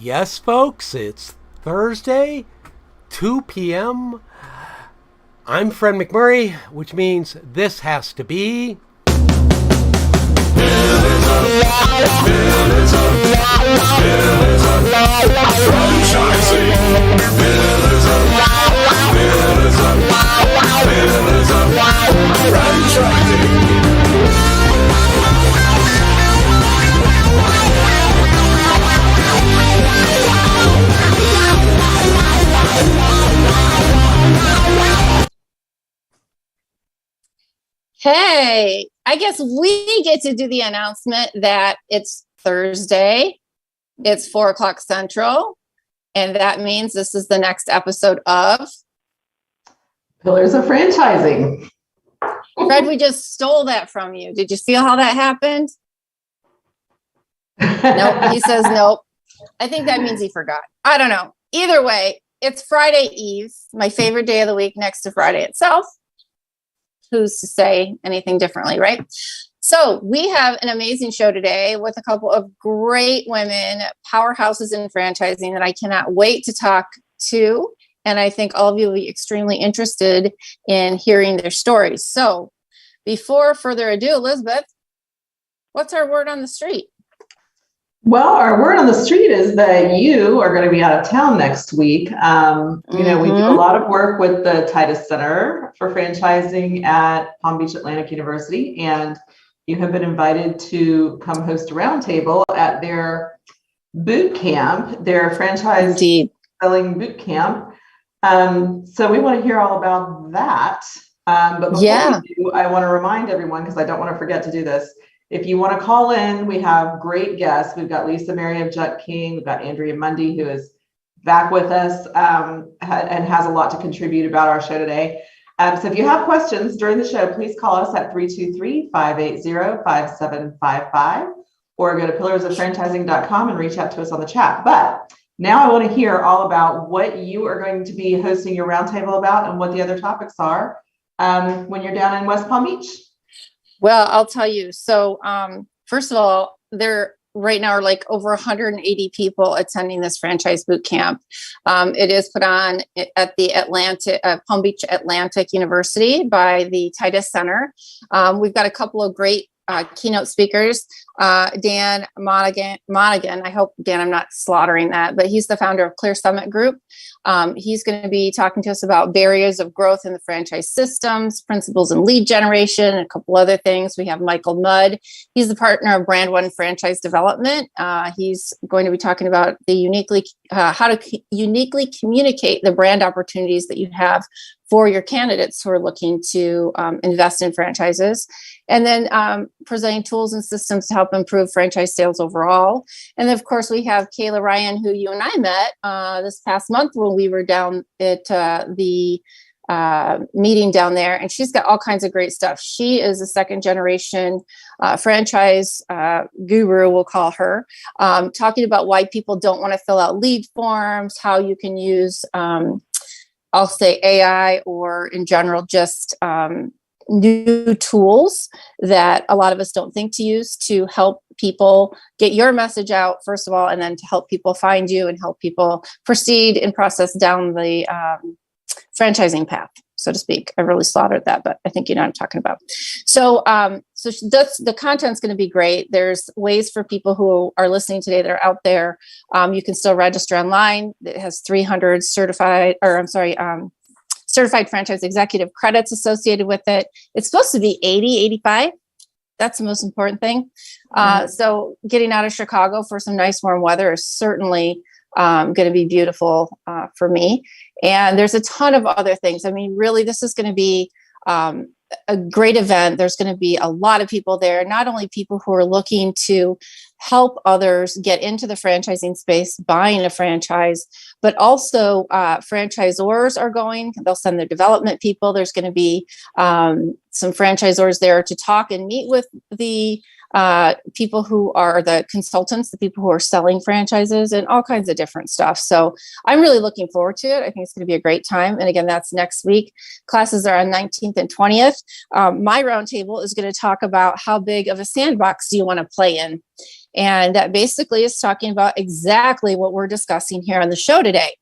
Yes, folks, it's Thursday, 2 p.m. I'm Fred McMurray, which means this has to be... Hey, I guess we get to do the announcement that it's Thursday, it's 4 o'clock Central, and that means this is the next episode of Pillars of Franchising. Fred, we just stole that from you. Did you feel how that happened? Nope. He says nope. I think that means he forgot. I don't know. Either way, it's Friday Eve, my favorite day of the week next to Friday itself. Who's to say anything differently, right? So we have an amazing show today with a couple of great women, powerhouses in franchising that I cannot wait to talk to. And I think all of you will be extremely interested in hearing their stories. So before further ado, Elizabeth, what's our word on the street? Well, our word on the street is that you are going to be out of town next week. We do a lot of work with the Titus Center for Franchising at Palm Beach Atlantic University, and you have been invited to come host a roundtable at their boot camp, their franchise selling boot camp. So we want to hear all about that. But before we do, I want to remind everyone, because I don't want to forget to do this, if you want to call in, we have great guests. We've got Lisa Mary of Jet King. We've got Andrea Mundy, who is back with us and has a lot to contribute about our show today. So if you have questions during the show, please call us at 323-580-5755 or go to pillarsoffranchising.com and reach out to us on the chat. But now I want to hear all about what you are going to be hosting your roundtable about and what the other topics are when you're down in West Palm Beach. Well, I'll tell you. So, first of all, there right now are like over 180 people attending this franchise boot camp. It is put on at the Palm Beach Atlantic University by the Titus Center. We've got a couple of great keynote speakers. Dan Monaghan. I hope, Dan, I'm not slaughtering that, but he's the founder of Clear Summit Group. He's going to be talking to us about barriers of growth in the franchise systems, principles in lead generation, and a couple other things. We have Michael Mudd. He's the partner of Brand One Franchise Development. He's going to be talking about the how to uniquely communicate the brand opportunities that you have for your candidates who are looking to invest in franchises, and then presenting tools and systems to help improve franchise sales overall. And then, of course, we have Kayla Ryan, who you and I met this past month when we were down at the meeting down there, and she's got all kinds of great stuff. She is a second generation franchise guru, we'll call her, talking about why people don't want to fill out lead forms, how you can use I'll say AI, or in general, just new tools that a lot of us don't think to use to help people get your message out, first of all, and then to help people find you and help people proceed and process down the franchising path, so to speak. I really slaughtered that, but I think you know what I'm talking about. So that's, the content's going to be great. There's ways for people who are listening today that are out there. You can still register online. It has 300 certified franchise executive credits associated with it. It's supposed to be 80, 85. That's the most important thing. So getting out of Chicago for some nice warm weather is certainly going to be beautiful for me. And there's a ton of other things. I mean, really, this is going to be a great event. There's going to be a lot of people there, not only people who are looking to help others get into the franchising space, buying a franchise, but also franchisors are going. They'll send their development people. There's going to be some franchisors there to talk and meet with the people who are the consultants, the people who are selling franchises, and all kinds of different stuff. So I'm really looking forward to it. I think it's going to be a great time. And again, that's next week. Classes are on 19th and 20th. My roundtable is going to talk about how big of a sandbox do you want to play in? And that basically is talking about exactly what we're discussing here on the show today.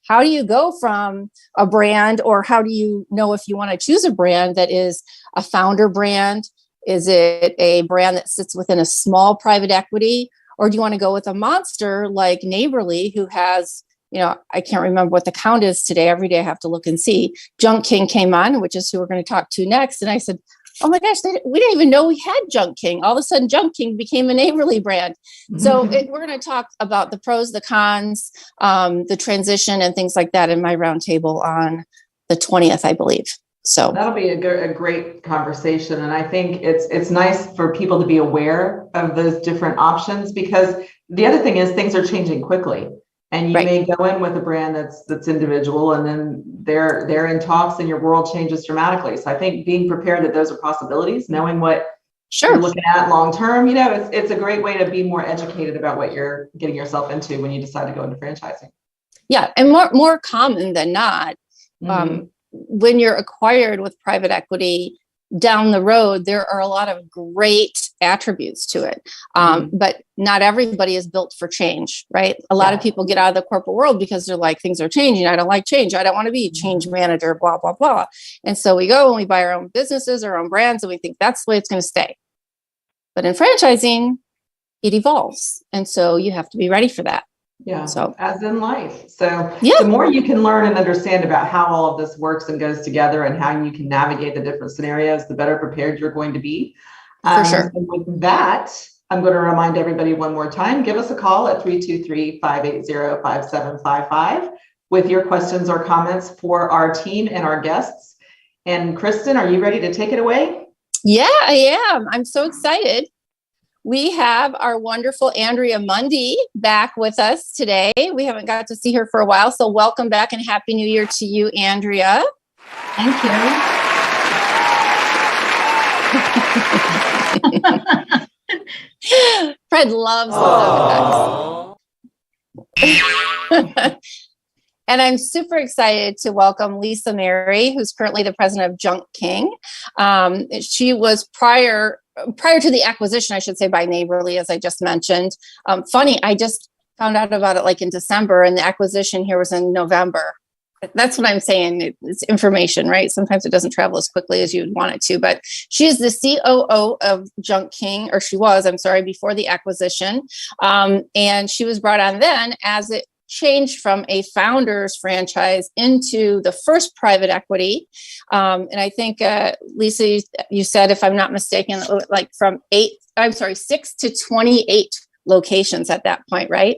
How do you go from a brand, or how do you know if you want to choose a brand that is a founder brand? Is it a brand that sits within a small private equity? Or do you want to go with a monster like Neighborly, who has, I can't remember what the count is today. Every day I have to look and see. Junk King came on, which is who we're going to talk to next. And I said, oh my gosh, we didn't even know we had Junk King. All of a sudden, Junk King became a Neighborly brand. So we're going to talk about the pros, the cons, the transition, and things like that in my roundtable on the 20th, I believe. So that'll be a great conversation. And I think it's nice for people to be aware of those different options, because the other thing is things are changing quickly. And you may go in with a brand that's individual, and then they're in talks and your world changes dramatically. So I think being prepared that those are possibilities, knowing what you're looking at long term, it's a great way to be more educated about what you're getting yourself into when you decide to go into franchising. Yeah, and more common than not, when you're acquired with private equity down the road, there are a lot of great attributes to it. But not everybody is built for change, right? A lot of people get out of the corporate world because they're like, things are changing. I don't like change. I don't want to be a change manager, blah, blah, blah. And so we go and we buy our own businesses, our own brands, and we think that's the way it's going to stay. But in franchising, it evolves. And so you have to be ready for that. Yeah. So as in life. So the more you can learn and understand about how all of this works and goes together and how you can navigate the different scenarios, the better prepared you're going to be. For sure. And with that, I'm going to remind everybody one more time, give us a call at 323-580-5755 with your questions or comments for our team and our guests. And Kristin, are you ready to take it away? Yeah, I am. I'm so excited. We have our wonderful Andrea Mundy back with us today. We haven't got to see her for a while, so welcome back and Happy New Year to you, Andrea. Thank you. Fred loves the And I'm super excited to welcome Lisa Mary, who's currently the president of Junk King. She was prior to the acquisition, I should say, by Neighborly, as I just mentioned. Funny, I just found out about it like in December, and the acquisition here was in November. That's what I'm saying. It's information, right? Sometimes it doesn't travel as quickly as you'd want it to, but she is the COO of Junk King, or she was, I'm sorry, before the acquisition. And she was brought on then as it changed from a founder's franchise into the first private equity. And I think, Lisa, you said, if I'm not mistaken, like from 6 to 28 locations at that point, right?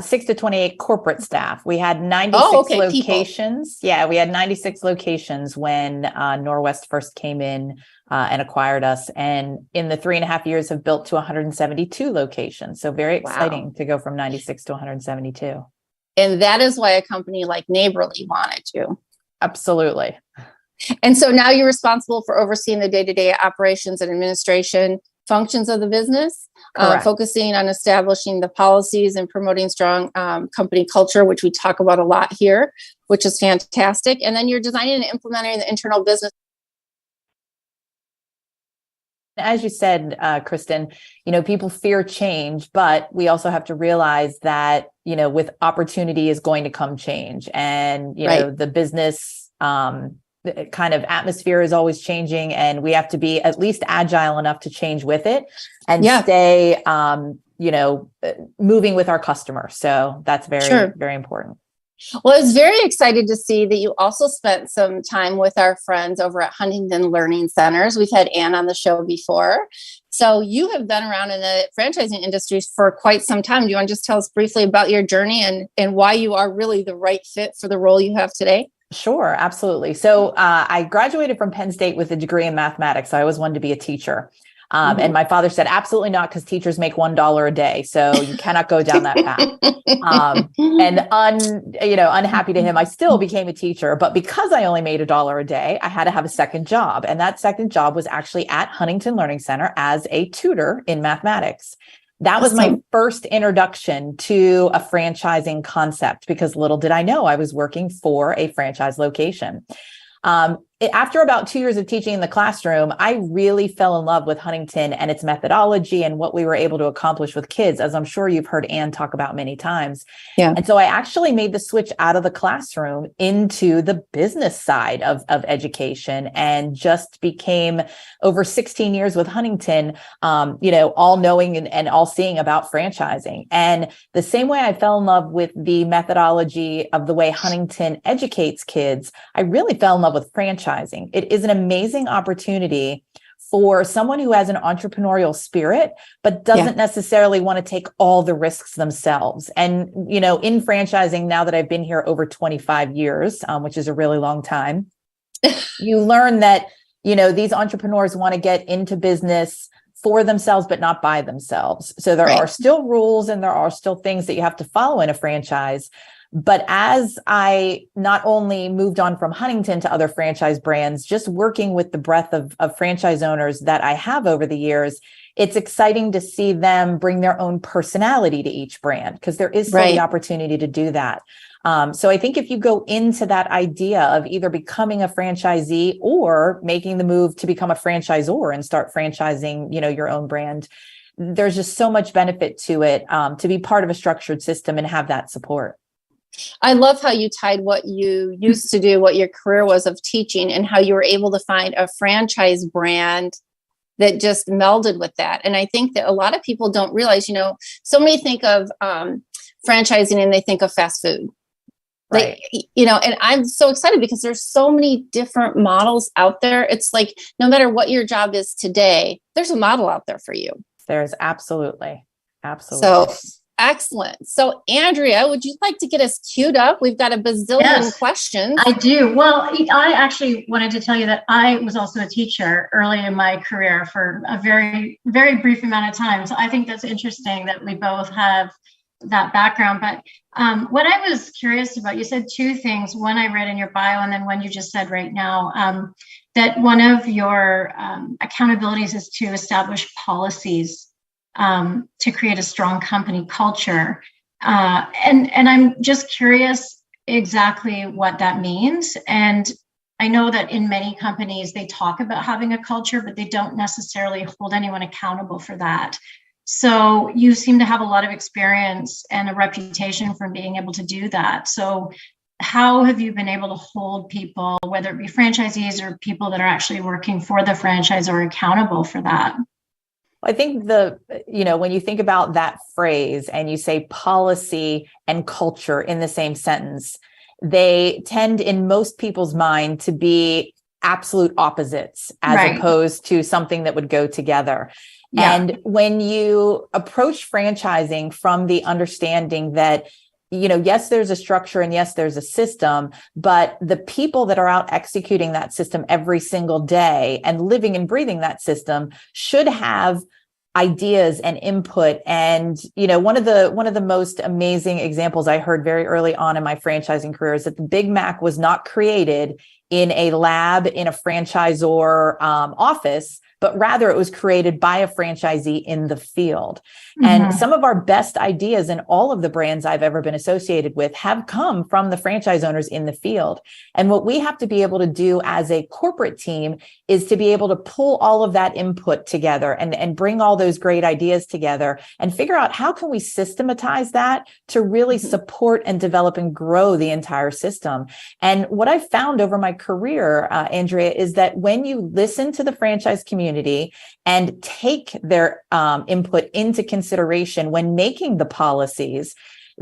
6 to 28 corporate staff. We had 96 locations. People. Yeah, we had 96 locations when Norwest first came in and acquired us. And in the 3.5 years have built to 172 locations. So very exciting to go from 96 to 172. And that is why a company like Neighborly wanted you. Absolutely. And so now you're responsible for overseeing the day-to-day operations and administration functions of the business, focusing on establishing the policies and promoting strong company culture, which we talk about a lot here, which is fantastic. And then you're designing and implementing the internal business. As you said, Kristin, people fear change, but we also have to realize that, with opportunity is going to come change. And, the business kind of atmosphere is always changing, and we have to be at least agile enough to change with it and stay, moving with our customer. So that's very, very important. Well, I was very excited to see that you also spent some time with our friends over at Huntington Learning Centers. We've had Ann on the show before. So you have been around in the franchising industry for quite some time. Do you want to just tell us briefly about your journey and why you are really the right fit for the role you have today? Sure, absolutely. So I graduated from Penn State with a degree in mathematics. I always wanted to be a teacher. And my father said, absolutely not, because teachers make $1 a day. So you cannot go down that path. Unhappy to him, I still became a teacher. But because I only made $1 a day, I had to have a second job. And that second job was actually at Huntington Learning Center as a tutor in mathematics. That was my first introduction to a franchising concept, because little did I know I was working for a franchise location. After about 2 years of teaching in the classroom, I really fell in love with Huntington and its methodology and what we were able to accomplish with kids, as I'm sure you've heard Anne talk about many times. Yeah. And so I actually made the switch out of the classroom into the business side of education, and just became, over 16 years with Huntington, all knowing and all seeing about franchising. And the same way I fell in love with the methodology of the way Huntington educates kids, I really fell in love with franchising. It is an amazing opportunity for someone who has an entrepreneurial spirit, but doesn't necessarily want to take all the risks themselves. And, in franchising, now that I've been here over 25 years, which is a really long time, you learn that, these entrepreneurs want to get into business for themselves, but not by themselves. So there are still rules and there are still things that you have to follow in a franchise. But as I not only moved on from Huntington to other franchise brands, just working with the breadth of franchise owners that I have over the years, it's exciting to see them bring their own personality to each brand, because there is still the opportunity to do that. So I think if you go into that idea of either becoming a franchisee or making the move to become a franchisor and start franchising, your own brand, there's just so much benefit to it, to be part of a structured system and have that support. I love how you tied what you used to do, what your career was of teaching, and how you were able to find a franchise brand that just melded with that. And I think that a lot of people don't realize, so many think of franchising and they think of fast food. Right. And I'm so excited because there's so many different models out there. It's like, no matter what your job is today, there's a model out there for you. There's absolutely. So excellent. So Andrea, would you like to get us queued up? We've got a bazillion questions. I do. Well, I actually wanted to tell you that I was also a teacher early in my career for a very, very brief amount of time. So I think that's interesting that we both have that background. But what I was curious about, you said two things. One I read in your bio, and then one you just said right now, that one of your accountabilities is to establish policies to create a strong company culture. And I'm just curious exactly what that means. And I know that in many companies, they talk about having a culture, but they don't necessarily hold anyone accountable for that. So you seem to have a lot of experience and a reputation for being able to do that. So how have you been able to hold people, whether it be franchisees or people that are actually working for the franchisor, accountable for that? I think when you think about that phrase and you say policy and culture in the same sentence, they tend in most people's mind to be absolute opposites as opposed to something that would go together. Yeah. And when you approach franchising from the understanding that, yes, there's a structure and yes, there's a system, but the people that are out executing that system every single day and living and breathing that system should have ideas and input. And, one of the most amazing examples I heard very early on in my franchising career is that the Big Mac was not created in a lab in a franchisor office, but rather it was created by a franchisee in the field. Mm-hmm. And some of our best ideas in all of the brands I've ever been associated with have come from the franchise owners in the field. And what we have to be able to do as a corporate team is to be able to pull all of that input together and bring all those great ideas together and figure out how can we systematize that to really support and develop and grow the entire system. And what I've found over my career, Andrea, is that when you listen to the franchise community and take their input into consideration when making the policies,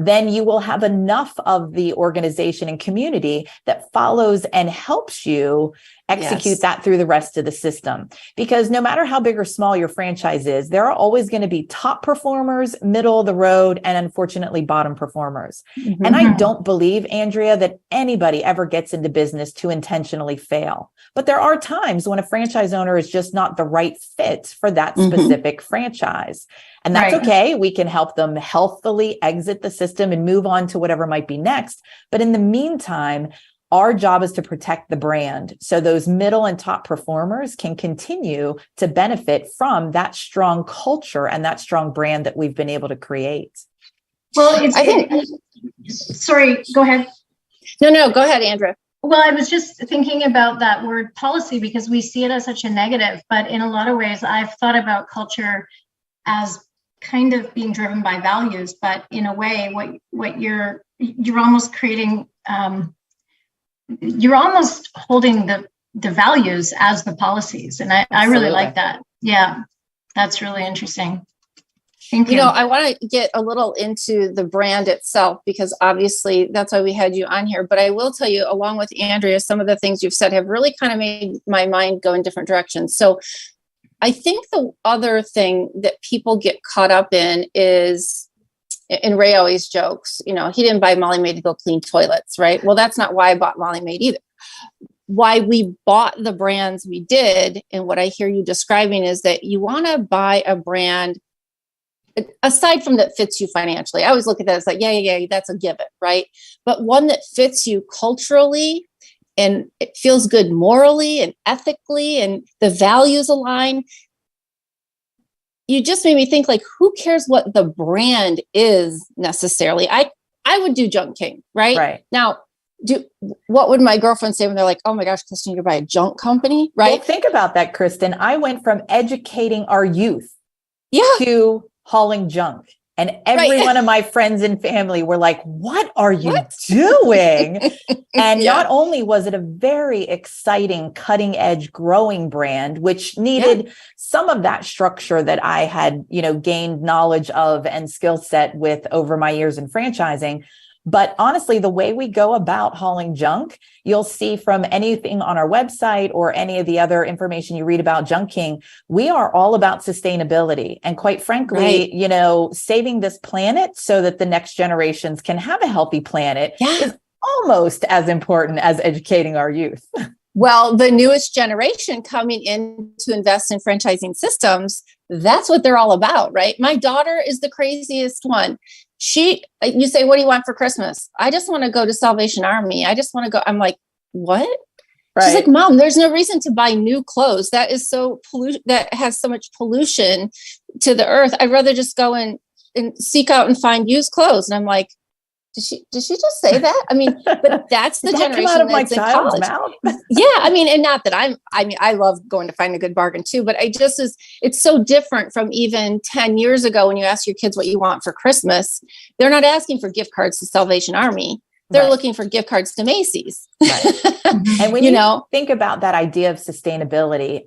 then you will have enough of the organization and community that follows and helps you execute that through the rest of the system. Because no matter how big or small your franchise is, there are always going to be top performers, middle of the road, and unfortunately bottom performers. Mm-hmm. And I don't believe, Andrea, that anybody ever gets into business to intentionally fail. But there are times when a franchise owner is just not the right fit for that specific franchise. And that's okay. We can help them healthily exit the system and move on to whatever might be next. But in the meantime, our job is to protect the brand so those middle and top performers can continue to benefit from that strong culture and that strong brand that we've been able to create. Well, sorry, go ahead. No, go ahead, Andrea. Well, I was just thinking about that word policy because we see it as such a negative, but in a lot of ways, I've thought about culture as kind of being driven by values, but in a way, what you're almost creating, you're almost holding the values as the policies. And I really like that. Yeah, that's really interesting. Thank you. I want to get a little into the brand itself, because obviously that's why we had you on here. But I will tell you, along with Andrea, some of the things you've said have really kind of made my mind go in different directions. So I think the other thing that people get caught up in is, and Ray always jokes, he didn't buy Molly Maid to go clean toilets, right? Well, that's not why I bought Molly Maid either. Why we bought the brands we did, and what I hear you describing, is that you want to buy a brand, aside from that fits you financially. I always look at that as like, yeah, that's a given, right? But one that fits you culturally, and it feels good morally and ethically, and the values align. You just made me think, like, who cares what the brand is necessarily? I would do Junk King, right? Right. Now, what would my girlfriend say when they're like, oh my gosh, Kristin, you're by a junk company, right? Well, think about that, Kristin. I went from educating our youth to hauling junk. And every one of my friends and family were like, what are you doing? And not only was it a very exciting, cutting edge, growing brand, which needed some of that structure that I had, gained knowledge of and skill set with over my years in franchising. But honestly, the way we go about hauling junk, you'll see from anything on our website or any of the other information you read about Junk King, we are all about sustainability. And quite frankly, saving this planet so that the next generations can have a healthy planet is almost as important as educating our youth. Well, the newest generation coming in to invest in franchising systems, that's what they're all about, right? My daughter is the craziest one. You say, what do you want for Christmas? I just want to go to Salvation Army. I just want to go. I'm like, what? Right. She's like, Mom, there's no reason to buy new clothes. That is that has so much pollution to the earth. I'd rather just go and seek out and find used clothes. And I'm like, did she just say that? I mean, but that's the generation out of that's my in child's college. mouth. And not that I love going to find a good bargain too, but it's so different from even 10 years ago when you ask your kids what you want for Christmas. They're not asking for gift cards to Salvation Army. They're looking for gift cards to Macy's. Right. And when you think about that idea of sustainability,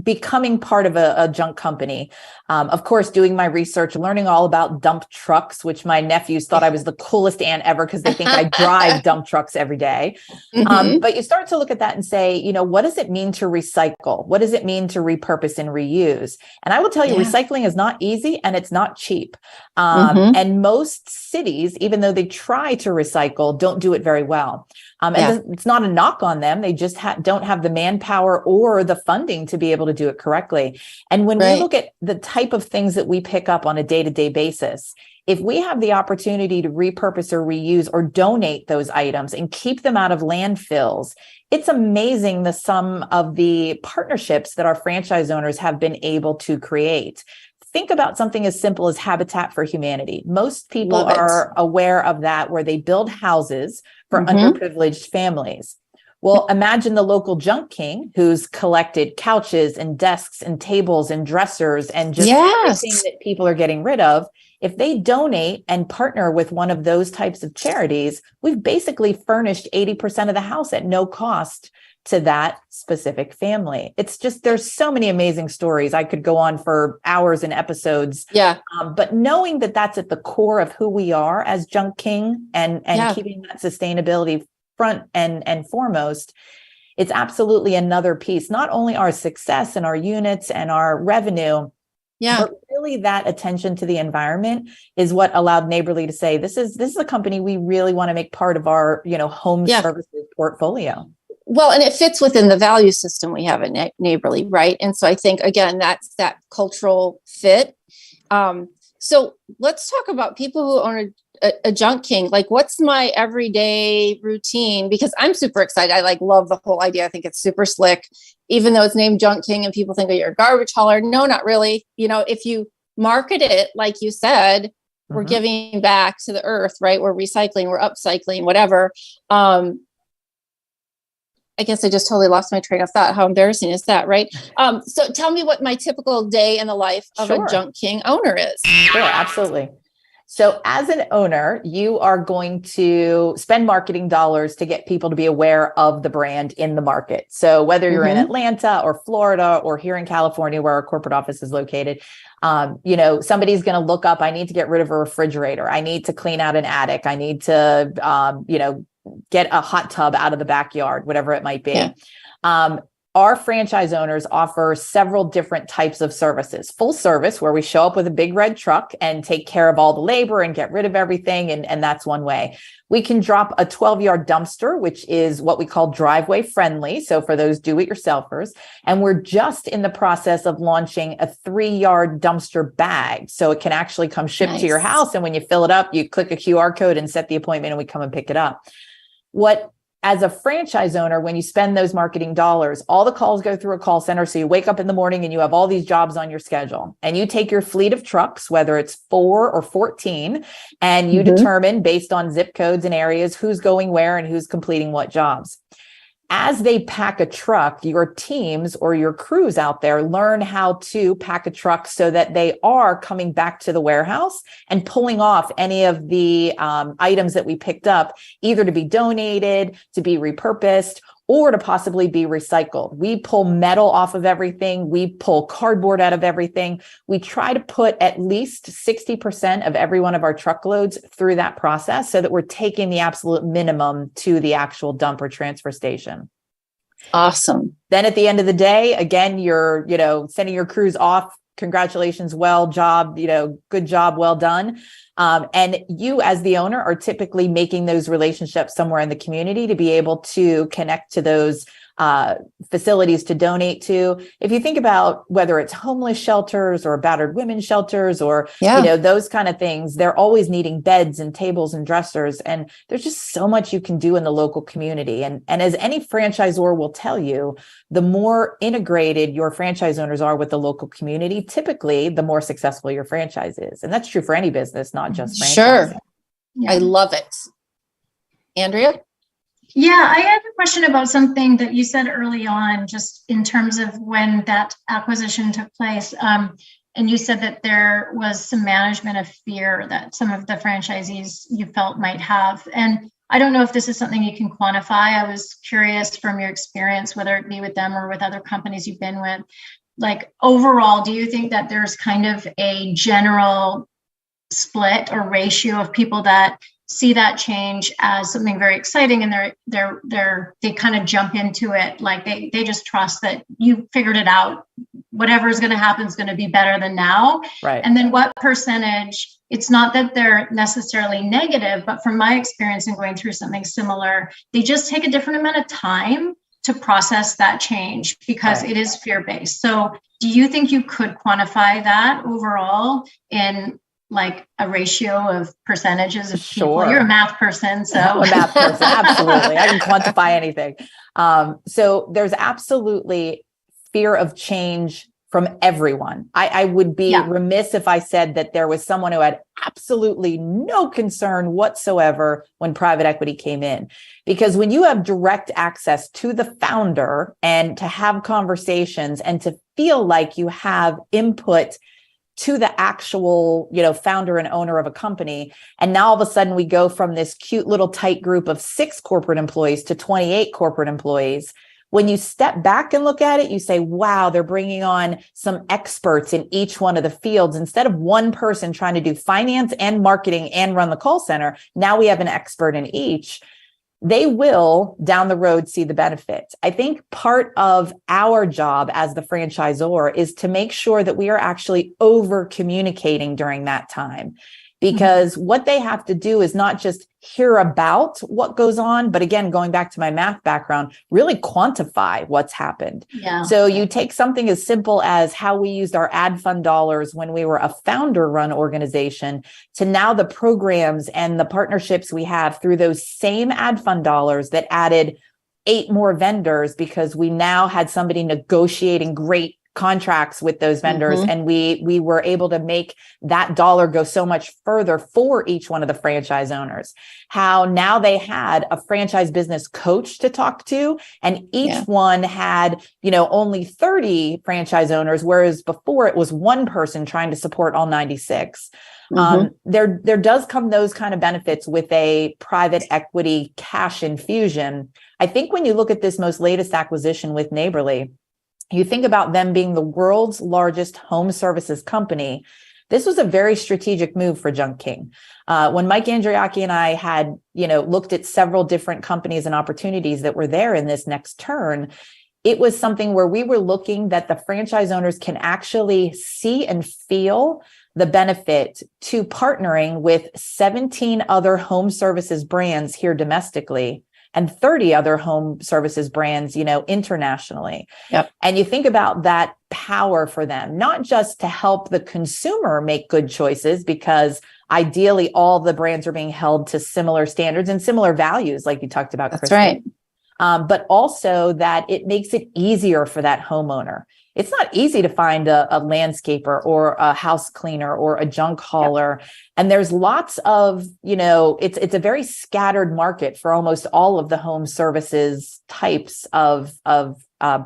becoming part of a junk company, of course, doing my research, learning all about dump trucks, which my nephews thought I was the coolest aunt ever because they think I drive dump trucks every day. But you start to look at that and say, what does it mean to recycle? What does it mean to repurpose and reuse? And I will tell you, recycling is not easy and it's not cheap. And most cities, even though they try to recycle, don't do it very well. And it's not a knock on them. They just don't have the manpower or the funding to be able to do it correctly. And when we look at the type of things that we pick up on a day-to-day basis, if we have the opportunity to repurpose or reuse or donate those items and keep them out of landfills, it's amazing the sum of the partnerships that our franchise owners have been able to create. Think about something as simple as Habitat for Humanity. Most people are aware of that, where they build houses for underprivileged families. Well, imagine the local Junk King who's collected couches and desks and tables and dressers and just everything that people are getting rid of. If they donate and partner with one of those types of charities, we've basically furnished 80% of the house at no cost to that specific family. It's just, there's so many amazing stories. I could go on for hours and episodes. Yeah. But knowing that that's at the core of who we are as Junk King and keeping that sustainability front and foremost, it's absolutely another piece, not only our success and our units and our revenue, but really that attention to the environment is what allowed Neighborly to say, this is a company we really want to make part of our, home services portfolio. Well, and it fits within the value system we have at Neighborly, right? And so I think, again, that's that cultural fit. So let's talk about people who own a Junk King. Like, what's my everyday routine? Because I'm super excited. I love the whole idea. I think it's super slick, even though it's named Junk King and people think, oh, you're a garbage hauler. No, not really. If you market it, like you said, we're giving back to the earth, right? We're recycling, we're upcycling, whatever. I guess I just totally lost my train of thought. How embarrassing is that, right? So tell me what my typical day in the life of a Junk King owner is. Sure, absolutely. So as an owner, you are going to spend marketing dollars to get people to be aware of the brand in the market. So whether you're in Atlanta or Florida or here in California, where our corporate office is located, somebody's going to look up, I need to get rid of a refrigerator. I need to clean out an attic. I need to, get a hot tub out of the backyard, whatever it might be. Yeah. Our franchise owners offer several different types of services. Full service, where we show up with a big red truck and take care of all the labor and get rid of everything. And that's one way. We can drop a 12-yard dumpster, which is what we call driveway friendly. So for those do-it-yourselfers. And we're just in the process of launching a 3-yard dumpster bag. So it can actually come shipped to your house. And when you fill it up, you click a QR code and set the appointment and we come and pick it up. As a franchise owner, when you spend those marketing dollars, all the calls go through a call center. So you wake up in the morning and you have all these jobs on your schedule, and you take your fleet of trucks, whether it's 4 or 14, and you determine based on zip codes and areas who's going where and who's completing what jobs. As they pack a truck, your teams or your crews out there learn how to pack a truck so that they are coming back to the warehouse and pulling off any of the items that we picked up, either to be donated, to be repurposed, or to possibly be recycled. We pull metal off of everything. We pull cardboard out of everything. We try to put at least 60% of every one of our truckloads through that process so that we're taking the absolute minimum to the actual dump or transfer station. Awesome. Then at the end of the day, again, you're, sending your crews off. Congratulations, good job, well done. And you as the owner are typically making those relationships somewhere in the community to be able to connect to those facilities to donate to. If you think about whether it's homeless shelters or battered women's shelters or, those kind of things, they're always needing beds and tables and dressers. And there's just so much you can do in the local community. And as any franchisor will tell you, the more integrated your franchise owners are with the local community, typically the more successful your franchise is. And that's true for any business, not just franchising. Sure. Yeah. I love it. Andrea? Yeah, I had a question about something that you said early on, just in terms of when that acquisition took place. And you said that there was some management of fear that some of the franchisees you felt might have. And I don't know if this is something you can quantify. I was curious from your experience, whether it be with them or with other companies you've been with, like overall, do you think that there's kind of a general split or ratio of people that see that change as something very exciting and they kind of jump into it, like they just trust that you figured it out, whatever is going to happen is going to be better than now, right? And then what percentage, it's not that they're necessarily negative, but from my experience in going through something similar, they just take a different amount of time to process that change because it is fear-based. So do you think you could quantify that overall in like a ratio of percentages of people? Sure. You're a math person, so I'm a math person, absolutely. I can quantify anything. So there's absolutely fear of change from everyone. I would be remiss if I said that there was someone who had absolutely no concern whatsoever when private equity came in. Because when you have direct access to the founder and to have conversations and to feel like you have input to the actual, founder and owner of a company. And now all of a sudden we go from this cute little tight group of 6 corporate employees to 28 corporate employees. When you step back and look at it, you say, wow, they're bringing on some experts in each one of the fields. Instead of one person trying to do finance and marketing and run the call center, now we have an expert in each. They will down the road see the benefits. I think part of our job as the franchisor is to make sure that we are actually over communicating during that time. Because what they have to do is not just hear about what goes on, but again, going back to my math background, really quantify what's happened. Yeah. So you take something as simple as how we used our ad fund dollars when we were a founder run organization to now the programs and the partnerships we have through those same ad fund dollars that added 8 more vendors because we now had somebody negotiating great contracts with those vendors. And we were able to make that dollar go so much further for each one of the franchise owners. How now they had a franchise business coach to talk to, and each one had, only 30 franchise owners, whereas before it was one person trying to support all 96. There does come those kind of benefits with a private equity cash infusion. I think when you look at this most latest acquisition with Neighborly, you think about them being the world's largest home services company. This was a very strategic move for Junk King. When Mike Andriaki and I had, looked at several different companies and opportunities that were there in this next turn, it was something where we were looking that the franchise owners can actually see and feel the benefit to partnering with 17 other home services brands here domestically and 30 other home services brands, internationally. Yep. And you think about that power for them, not just to help the consumer make good choices, because ideally all the brands are being held to similar standards and similar values, like you talked about, That's Kristin. right. But also that it makes it easier for that homeowner. It's not easy to find a landscaper or a house cleaner or a junk hauler. Yep. And there's lots of, it's a very scattered market for almost all of the home services types of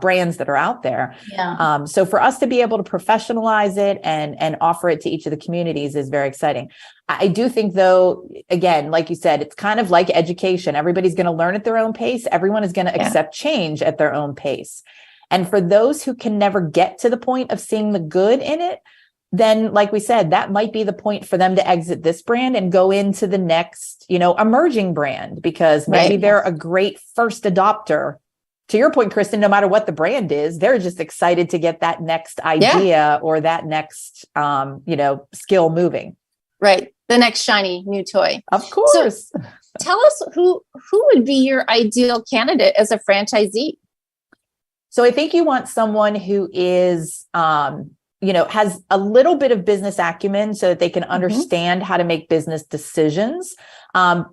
brands that are out there. Yeah. So for us to be able to professionalize it and offer it to each of the communities is very exciting. I do think, though, again, like you said, it's kind of like education. Everybody's going to learn at their own pace. Everyone is going to accept change at their own pace. And for those who can never get to the point of seeing the good in it, then, like we said, that might be the point for them to exit this brand and go into the next, emerging brand, because maybe they're a great first adopter. To your point, Kristin, no matter what the brand is, they're just excited to get that next idea or that next, skill moving. Right. The next shiny new toy. Of course. So tell us who would be your ideal candidate as a franchisee? So I think you want someone who is, has a little bit of business acumen so that they can understand how to make business decisions.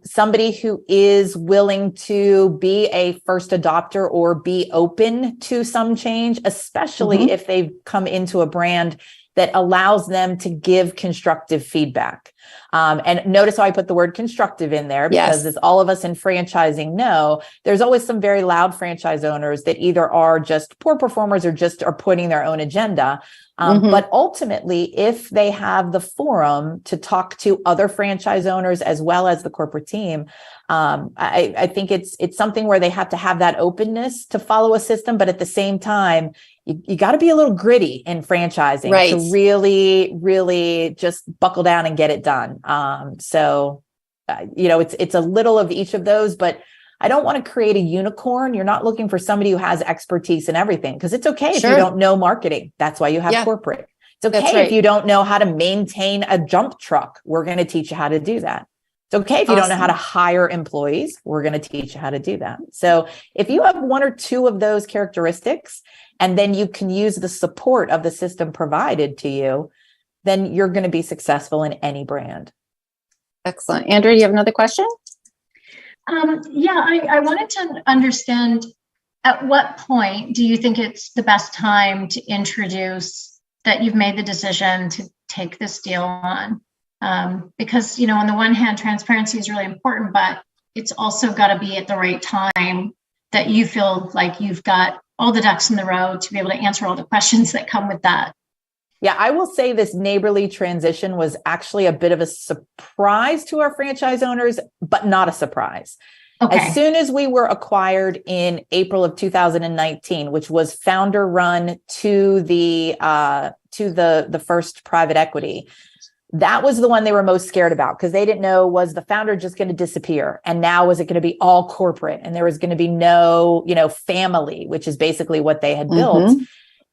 Somebody who is willing to be a first adopter or be open to some change, especially if they've come into a brand that allows them to give constructive feedback. And notice how I put the word constructive in there, because as all of us in franchising know, there's always some very loud franchise owners that either are just poor performers or just are putting their own agenda. But ultimately, if they have the forum to talk to other franchise owners as well as the corporate team, I think it's something where they have to have that openness to follow a system, but at the same time, you got to be a little gritty in franchising to really, really just buckle down and get it done. It's a little of each of those, but I don't want to create a unicorn. You're not looking for somebody who has expertise in everything, because it's okay if you don't know marketing. That's why you have corporate. It's okay if you don't know how to maintain a jump truck. We're going to teach you how to do that. It's okay if you don't know how to hire employees. We're going to teach you how to do that. So if you have one or two of those characteristics, and then you can use the support of the system provided to you, then you're going to be successful in any brand. Excellent. Andrew, do you have another question? I wanted to understand, at what point do you think it's the best time to introduce that you've made the decision to take this deal on? Because, on the one hand, transparency is really important, but it's also got to be at the right time that you feel like you've got all the ducks in the row to be able to answer all the questions that come with that. Yeah, I will say this Neighborly transition was actually a bit of a surprise to our franchise owners, but not a surprise. Okay. As soon as we were acquired in April of 2019, which was founder run to the first private equity, that was the one they were most scared about, because they didn't know, was the founder just going to disappear? And now was it going to be all corporate and there was going to be no, family, which is basically what they had built.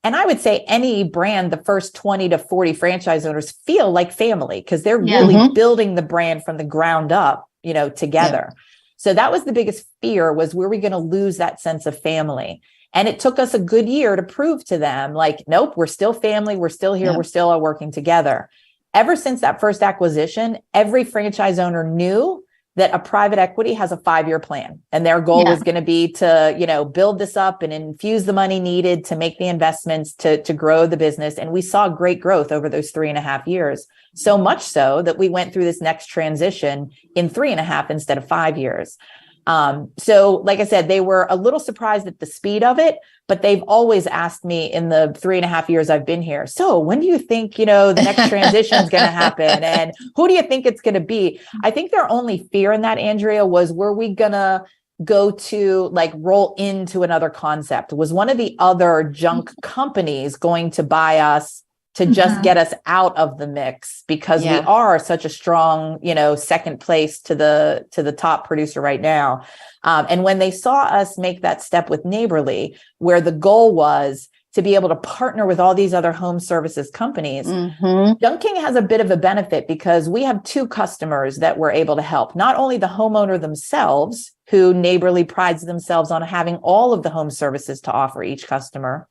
And I would say any brand, the first 20 to 40 franchise owners feel like family, because they're really building the brand from the ground up, together. Yeah. So that was the biggest fear, was, were we going to lose that sense of family? And it took us a good year to prove to them, like, nope, we're still family. We're still here. Yeah. We're still all working together. Ever since that first acquisition, every franchise owner knew that a private equity has a 5-year plan. And their goal was going to be to, build this up and infuse the money needed to make the investments to grow the business. And we saw great growth over those 3.5 years. So much so that we went through this next transition in 3.5 instead of 5 years. So like I said, they were a little surprised at the speed of it, but they've always asked me in the 3.5 years I've been here, so when do you think, the next transition is going to happen? And who do you think it's going to be? I think their only fear in that, Andrea, was, were we going to go to roll into another concept? Was one of the other junk companies going to buy us to just get us out of the mix, because we are such a strong, second place to the top producer right now. And when they saw us make that step with Neighborly, where the goal was to be able to partner with all these other home services companies, junking has a bit of a benefit, because we have 2 customers that we're able to help. Not only the homeowner themselves, who Neighborly prides themselves on having all of the home services to offer each customer,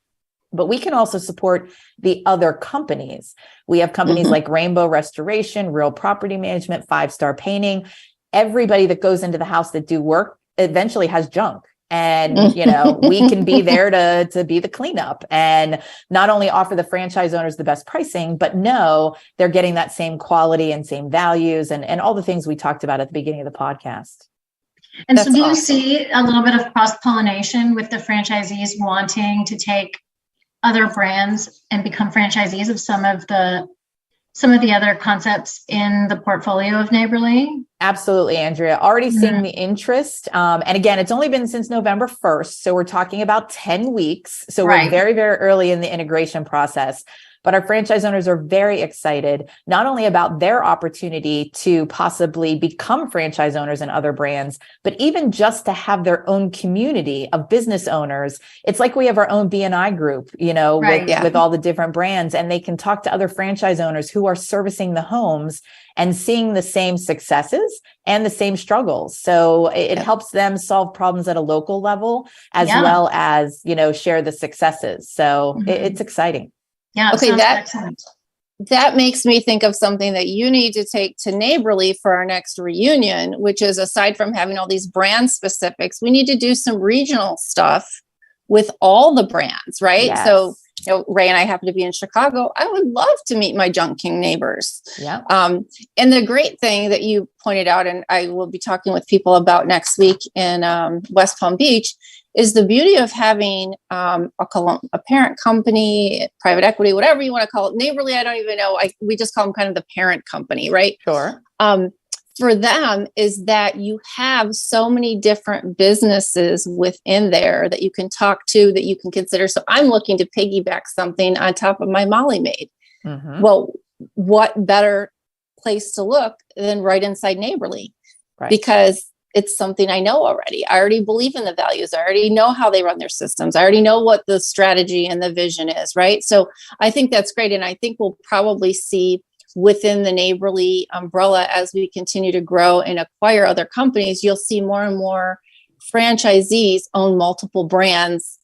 but we can also support the other companies. We have companies like Rainbow Restoration, Real Property Management, 5 Star Painting. Everybody that goes into the house that do work eventually has junk. And, we can be there to be the cleanup, and not only offer the franchise owners the best pricing, but know they're getting that same quality and same values and all the things we talked about at the beginning of the podcast. And so do you see a little bit of cross-pollination with the franchisees wanting to take other brands and become franchisees of some of the other concepts in the portfolio of Neighborly? Absolutely, Andrea. Already seeing the interest. And again, it's only been since November 1st. So we're talking about 10 weeks. So we're very, very early in the integration process. But our franchise owners are very excited, not only about their opportunity to possibly become franchise owners in other brands, but even just to have their own community of business owners. It's like we have our own B&I group, with all the different brands, and they can talk to other franchise owners who are servicing the homes and seeing the same successes and the same struggles. So it helps them solve problems at a local level, as well as, share the successes. So it's exciting. Yeah. Okay. That makes me think of something that you need to take to Neighborly for our next reunion, which is, aside from having all these brand specifics, we need to do some regional stuff with all the brands, right? Yes. So, Ray and I happen to be in Chicago. I would love to meet my Junk King neighbors. Yeah. And the great thing that you pointed out, and I will be talking with people about next week in West Palm Beach, is the beauty of having a parent company, private equity, whatever you want to call it. Neighborly, I don't even know. We just call them kind of the parent company, right? Sure. For them is that you have so many different businesses within there that you can talk to, that you can consider. So I'm looking to piggyback something on top of my Molly Maid. Well, what better place to look than right inside Neighborly? Right. Because it's something I know already. I already believe in the values. I already know how they run their systems. I already know what the strategy and the vision is, right? So I think that's great. And I think we'll probably see within the Neighborly umbrella, as we continue to grow and acquire other companies, you'll see more and more franchisees own multiple brands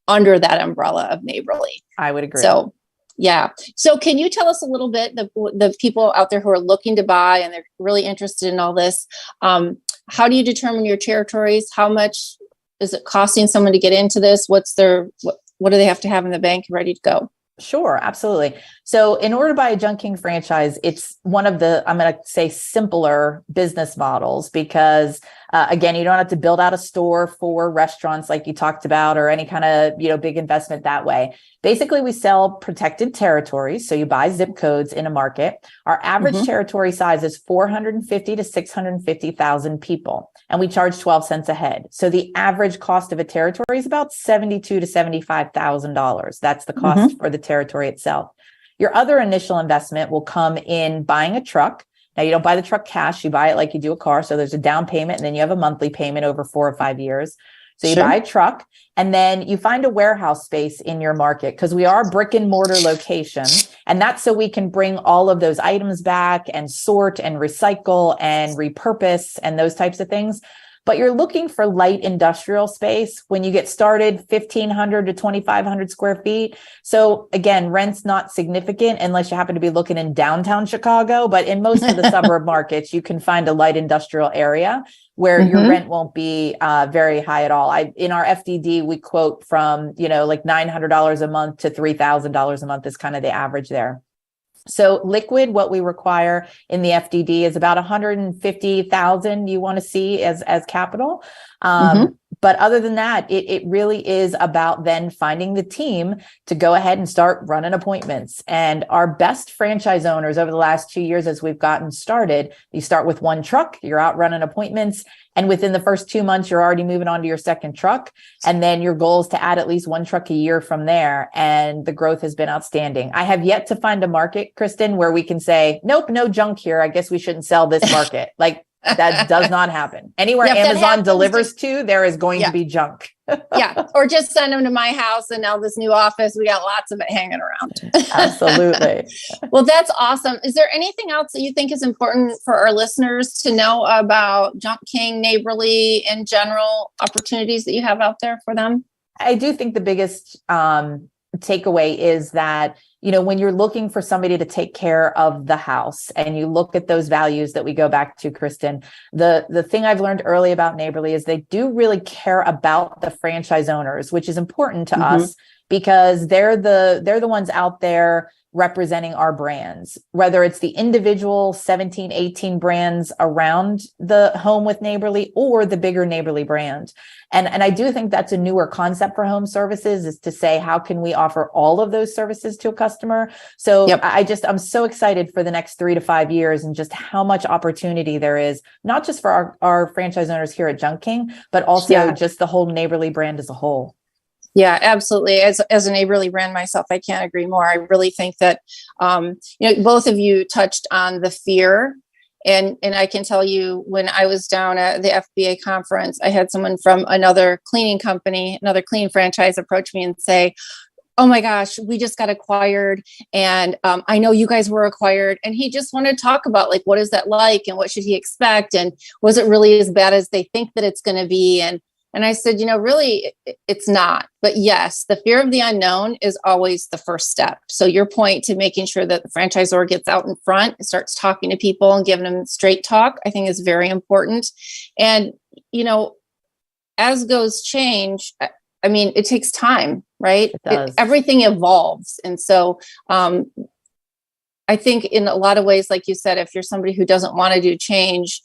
under that umbrella of Neighborly. I would agree. So, yeah. So can you tell us a little bit, the people out there who are looking to buy and they're really interested in all this, how do you determine your territories? How much is it costing someone to get into this? What do they have to have in the bank ready to go? Sure, absolutely. So in order to buy a Junk King franchise, it's one of the, I'm going to say, simpler business models, because Again, you don't have to build out a store for restaurants like you talked about, or any kind of, big investment that way. Basically, we sell protected territories. So you buy zip codes in a market. Our average territory size is 450 to 650,000 people, and we charge 12 cents a head. So the average cost of a territory is about $72,000 to $75,000. That's the cost for the territory itself. Your other initial investment will come in buying a truck. Now, you don't buy the truck cash, you buy it like you do a car. So there's a down payment, and then you have a monthly payment over 4 or 5 years. So you buy a truck, and then you find a warehouse space in your market, because we are a brick and mortar location. And that's so we can bring all of those items back and sort and recycle and repurpose and those types of things. But you're looking for light industrial space when you get started, 1,500 to 2,500 square feet. So again, rent's not significant unless you happen to be looking in downtown Chicago. But in most of the suburb markets, you can find a light industrial area where your rent won't be very high at all. In our FDD, we quote from, like $900 a month to $3,000 a month is kind of the average there. So liquid, what we require in the FDD is about 150,000 you want to see as capital. But other than that, it really is about then finding the team to go ahead and start running appointments. And our best franchise owners over the last 2 years, as we've gotten started, you start with one truck, you're out running appointments. And within the first 2 months, you're already moving on to your second truck. And then your goal is to add at least one truck a year from there. And the growth has been outstanding. I have yet to find a market, Kristin, where we can say, nope, no junk here. I guess we shouldn't sell this market. Like, that does not happen. Anywhere Amazon delivers to, there is going to be junk. Or just send them to my house, and now this new office, we got lots of it hanging around. Absolutely. Well, that's awesome. Is there anything else that you think is important for our listeners to know about Junk King, Neighborly, in general, opportunities that you have out there for them? I do think the biggest takeaway is that, when you're looking for somebody to take care of the house and you look at those values that we go back to, Kristin, the thing I've learned early about Neighborly is they do really care about the franchise owners, which is important to us, because they're the ones out there representing our brands, whether it's the individual 17, 18 brands around the home with Neighborly or the bigger Neighborly brand. And I do think that's a newer concept for home services, is to say, how can we offer all of those services to a customer? So I'm so excited for the next 3 to 5 years and just how much opportunity there is, not just for our franchise owners here at Junk King, but also just the whole Neighborly brand as a whole. Yeah, absolutely. As a Neighborly brand myself, I can't agree more. I really think that, both of you touched on the fear. And I can tell you, when I was down at the FBA conference, I had someone from another cleaning company, another cleaning franchise, approach me and say, oh my gosh, we just got acquired. And I know you guys were acquired. And he just wanted to talk about, like, what is that like? And what should he expect? And was it really as bad as they think that it's going to be? And I said, really, it's not. But yes, the fear of the unknown is always the first step. So your point to making sure that the franchisor gets out in front and starts talking to people and giving them straight talk, I think is very important. And, as goes change, I mean, it takes time, right? It does. Everything evolves. And so I think in a lot of ways, like you said, if you're somebody who doesn't want to do change,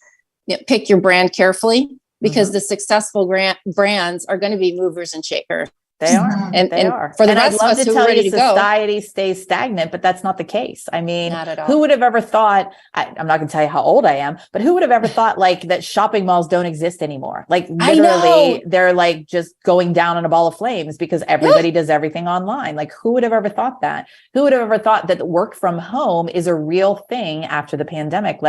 pick your brand carefully. Because the successful brands are going to be movers and shakers. They are. And for the rest of us who are ready to go, society stays stagnant, but that's not the case. I mean, not at all. Who would have ever thought, I'm not going to tell you how old I am, but who would have ever thought that shopping malls don't exist anymore? Like, literally, they're like just going down in a ball of flames because everybody does everything online. Like, who would have ever thought that? Who would have ever thought that work from home is a real thing after the pandemic?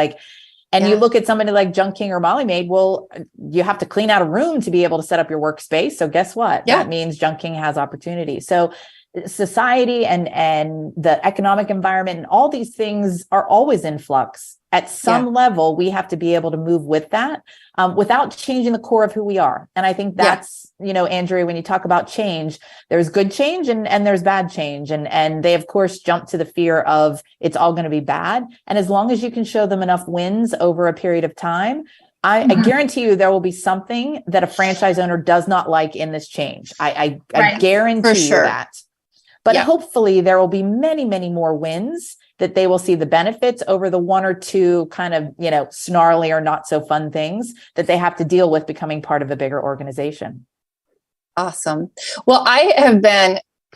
And you look at somebody like Junk King or Molly Maid, well, you have to clean out a room to be able to set up your workspace. So guess what? That means Junk King has opportunity. So society and the economic environment and all these things are always in flux. At some level, we have to be able to move with that without changing the core of who we are. And I think that's, Andrea, when you talk about change, there's good change and there's bad change. And they, of course, jump to the fear of it's all going to be bad. And as long as you can show them enough wins over a period of time, I guarantee you there will be something that a franchise owner does not like in this change. I guarantee you that. But hopefully there will be many, many more wins that they will see the benefits over the one or two kind of, snarly or not so fun things that they have to deal with becoming part of a bigger organization. Awesome. Well,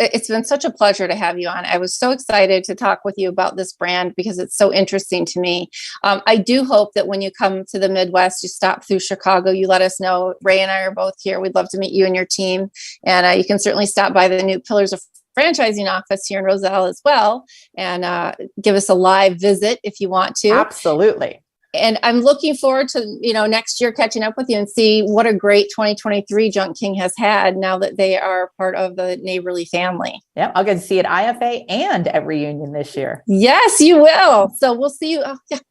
it's been such a pleasure to have you on. I was so excited to talk with you about this brand because it's so interesting to me. I do hope that when you come to the Midwest, you stop through Chicago, you let us know. Ray and I are both here. We'd love to meet you and your team. And you can certainly stop by the new Pillars of Franchising office here in Roselle as well and give us a live visit if you want to. Absolutely. And I'm looking forward to, next year catching up with you and see what a great 2023 Junk King has had now that they are part of the Neighborly family. Yep. I'll get to see it IFA and at Reunion this year. Yes, you will. So we'll see you.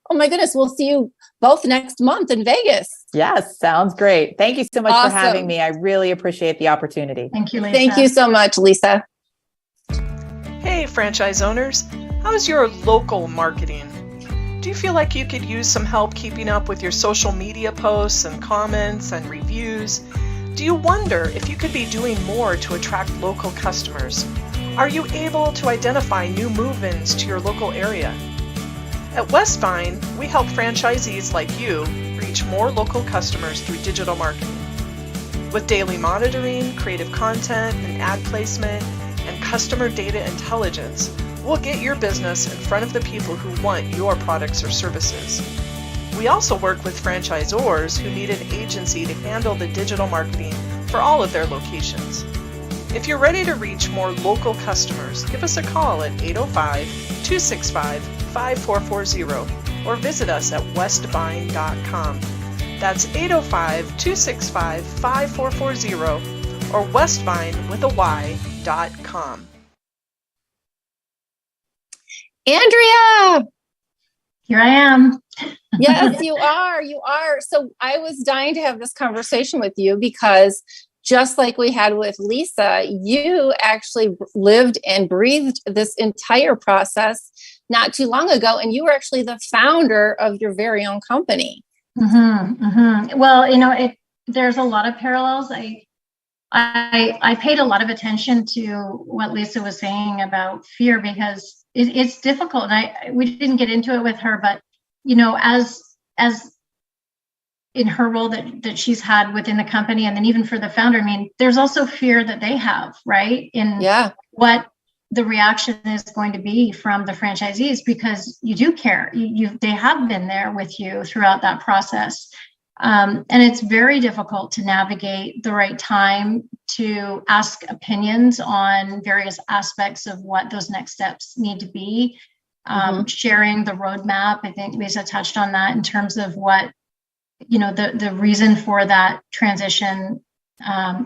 Oh my goodness. We'll see you both next month in Vegas. Yes. Sounds great. Thank you so much Awesome. for having me. I really appreciate the opportunity. Thank you, Lisa. Thank you so much, Lisa. Hey, franchise owners. How's your local marketing? Do you feel like you could use some help keeping up with your social media posts and comments and reviews? Do you wonder if you could be doing more to attract local customers? Are you able to identify new move-ins to your local area? At Westvine, we help franchisees like you reach more local customers through digital marketing. With daily monitoring, creative content, and ad placement, and customer data intelligence, we'll get your business in front of the people who want your products or services. We also work with franchisors who need an agency to handle the digital marketing for all of their locations. If you're ready to reach more local customers, give us a call at 805-265-5440 or visit us at westvine.com. That's 805-265-5440 or westvine.com. Andrea. Here I am. Yes, you are. You are. So I was dying to have this conversation with you because just like we had with Lisa, you actually lived and breathed this entire process not too long ago. And you were actually the founder of your very own company. Mm-hmm, mm-hmm. Well, there's a lot of parallels. I paid a lot of attention to what Lisa was saying about fear because it's difficult. And we didn't get into it with her, but as in her role that she's had within the company, and then even for the founder, there's also fear that they have, right? In what the reaction is going to be from the franchisees, because you do care. They have been there with you throughout that process. And it's very difficult to navigate the right time to ask opinions on various aspects of what those next steps need to be. Sharing the roadmap, I think Lisa touched on that in terms of what, the reason for that transition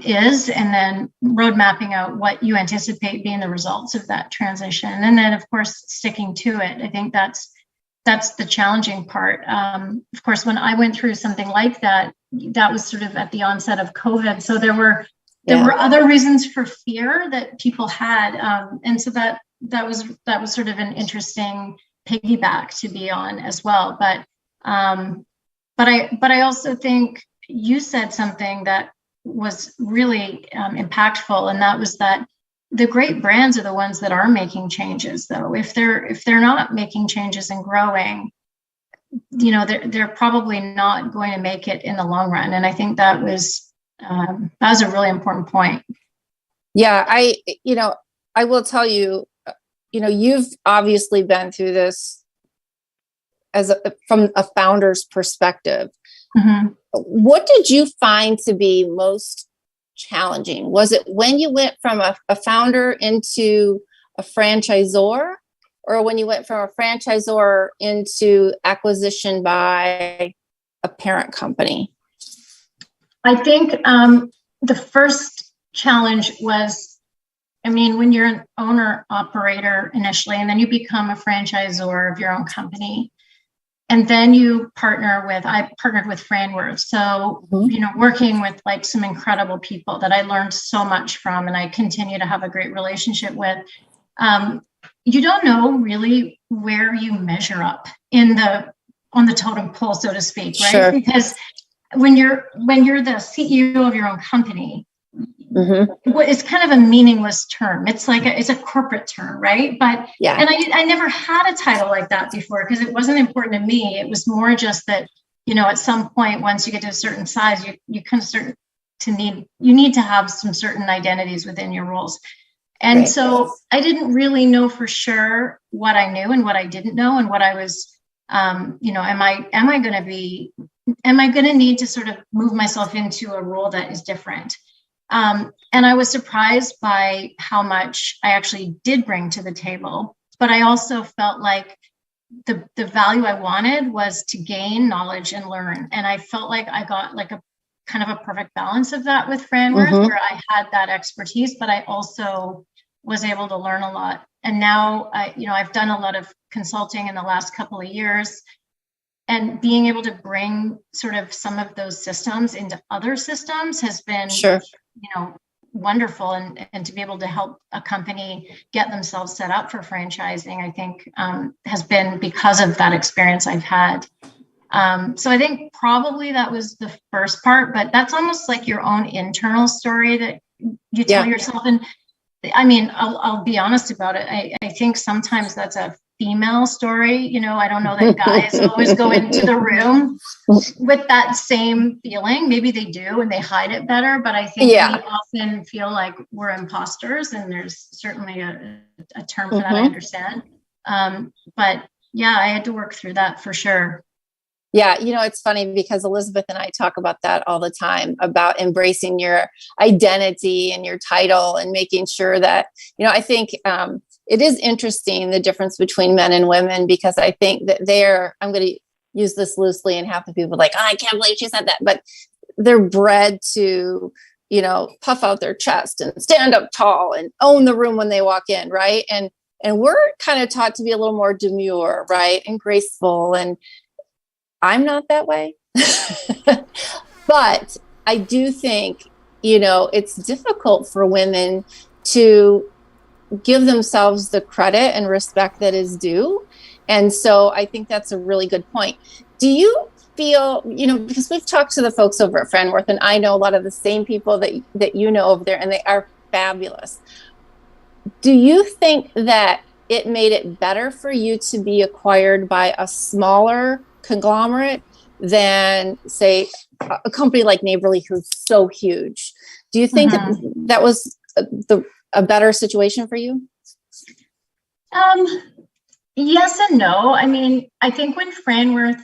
is, and then road mapping out what you anticipate being the results of that transition. And then, of course, sticking to it. I think that's the challenging part. Of course, when I went through something like that, that was sort of at the onset of COVID. So there were other reasons for fear that people had. And so that was sort of an interesting piggyback to be on as well. But I also think you said something that was really impactful, and that was that the great brands are the ones that are making changes, though. If they're not making changes and growing, they're probably not going to make it in the long run. And I think that was a really important point. Yeah, I will tell you, you've obviously been through this from a founder's perspective. Mm-hmm. What did you find to be most challenging? Was it when you went from a founder into a franchisor, or when you went from a franchisor into acquisition by a parent company? I think the first challenge was, when you're an owner operator initially, and then you become a franchisor of your own company, and then I partnered with Franworth. So, working with like some incredible people that I learned so much from, and I continue to have a great relationship with. You don't know really where you measure up on the totem pole, so to speak, right? Sure. Because when you're the CEO of your own company, it's kind of a meaningless term. It's like it's a corporate term, right? But and I never had a title like that before because it wasn't important to me. It was more just that, you know, at some point, once you get to a certain size, you kind of start to need to have some certain identities within your roles. And so I didn't really know for sure what I knew and what I didn't know and what I was, you know, am I going to need to sort of move myself into a role that is different? And I was surprised by how much I actually did bring to the table, but I also felt like the value I wanted was to gain knowledge and learn. And I felt like I got like a kind of a perfect balance of that with Franworth, where I had that expertise, but I also was able to learn a lot. And now I've done a lot of consulting in the last couple of years, and being able to bring sort of some of those systems into other systems has been, you know, wonderful. And to be able to help a company get themselves set up for franchising, I think has been because of that experience I've had. So I think probably that was the first part, but that's almost like your own internal story that you tell yourself. And I mean, I'll be honest about it. I think sometimes that's a female story. You know, I don't know that guys always go into the room with that same feeling. Maybe they do and they hide it better, but I think we often feel like we're imposters, and there's certainly a term for that, I understand. But yeah, I had to work through that for sure. Yeah, you know, it's funny because Elizabeth and I talk about that all the time, about embracing your identity and your title and making sure that, you know, I think it is interesting, the difference between men and women, because I think that I'm going to use this loosely, and half the people are like, oh, I can't believe she said that, but they're bred to, you know, puff out their chest and stand up tall and own the room when they walk in, right? And we're kind of taught to be a little more demure, right? And graceful, and I'm not that way. But I do think, you know, it's difficult for women to give themselves the credit and respect that is due. And so I think that's a really good point. Do you feel, you know, because we've talked to the folks over at Franworth, and I know a lot of the same people that you know over there, and they are fabulous. Do you think that it made it better for you to be acquired by a smaller conglomerate than, say, a company like Neighborly, who's so huge? Do you think that was a better situation for you? Yes and no. I mean, I think when Franworth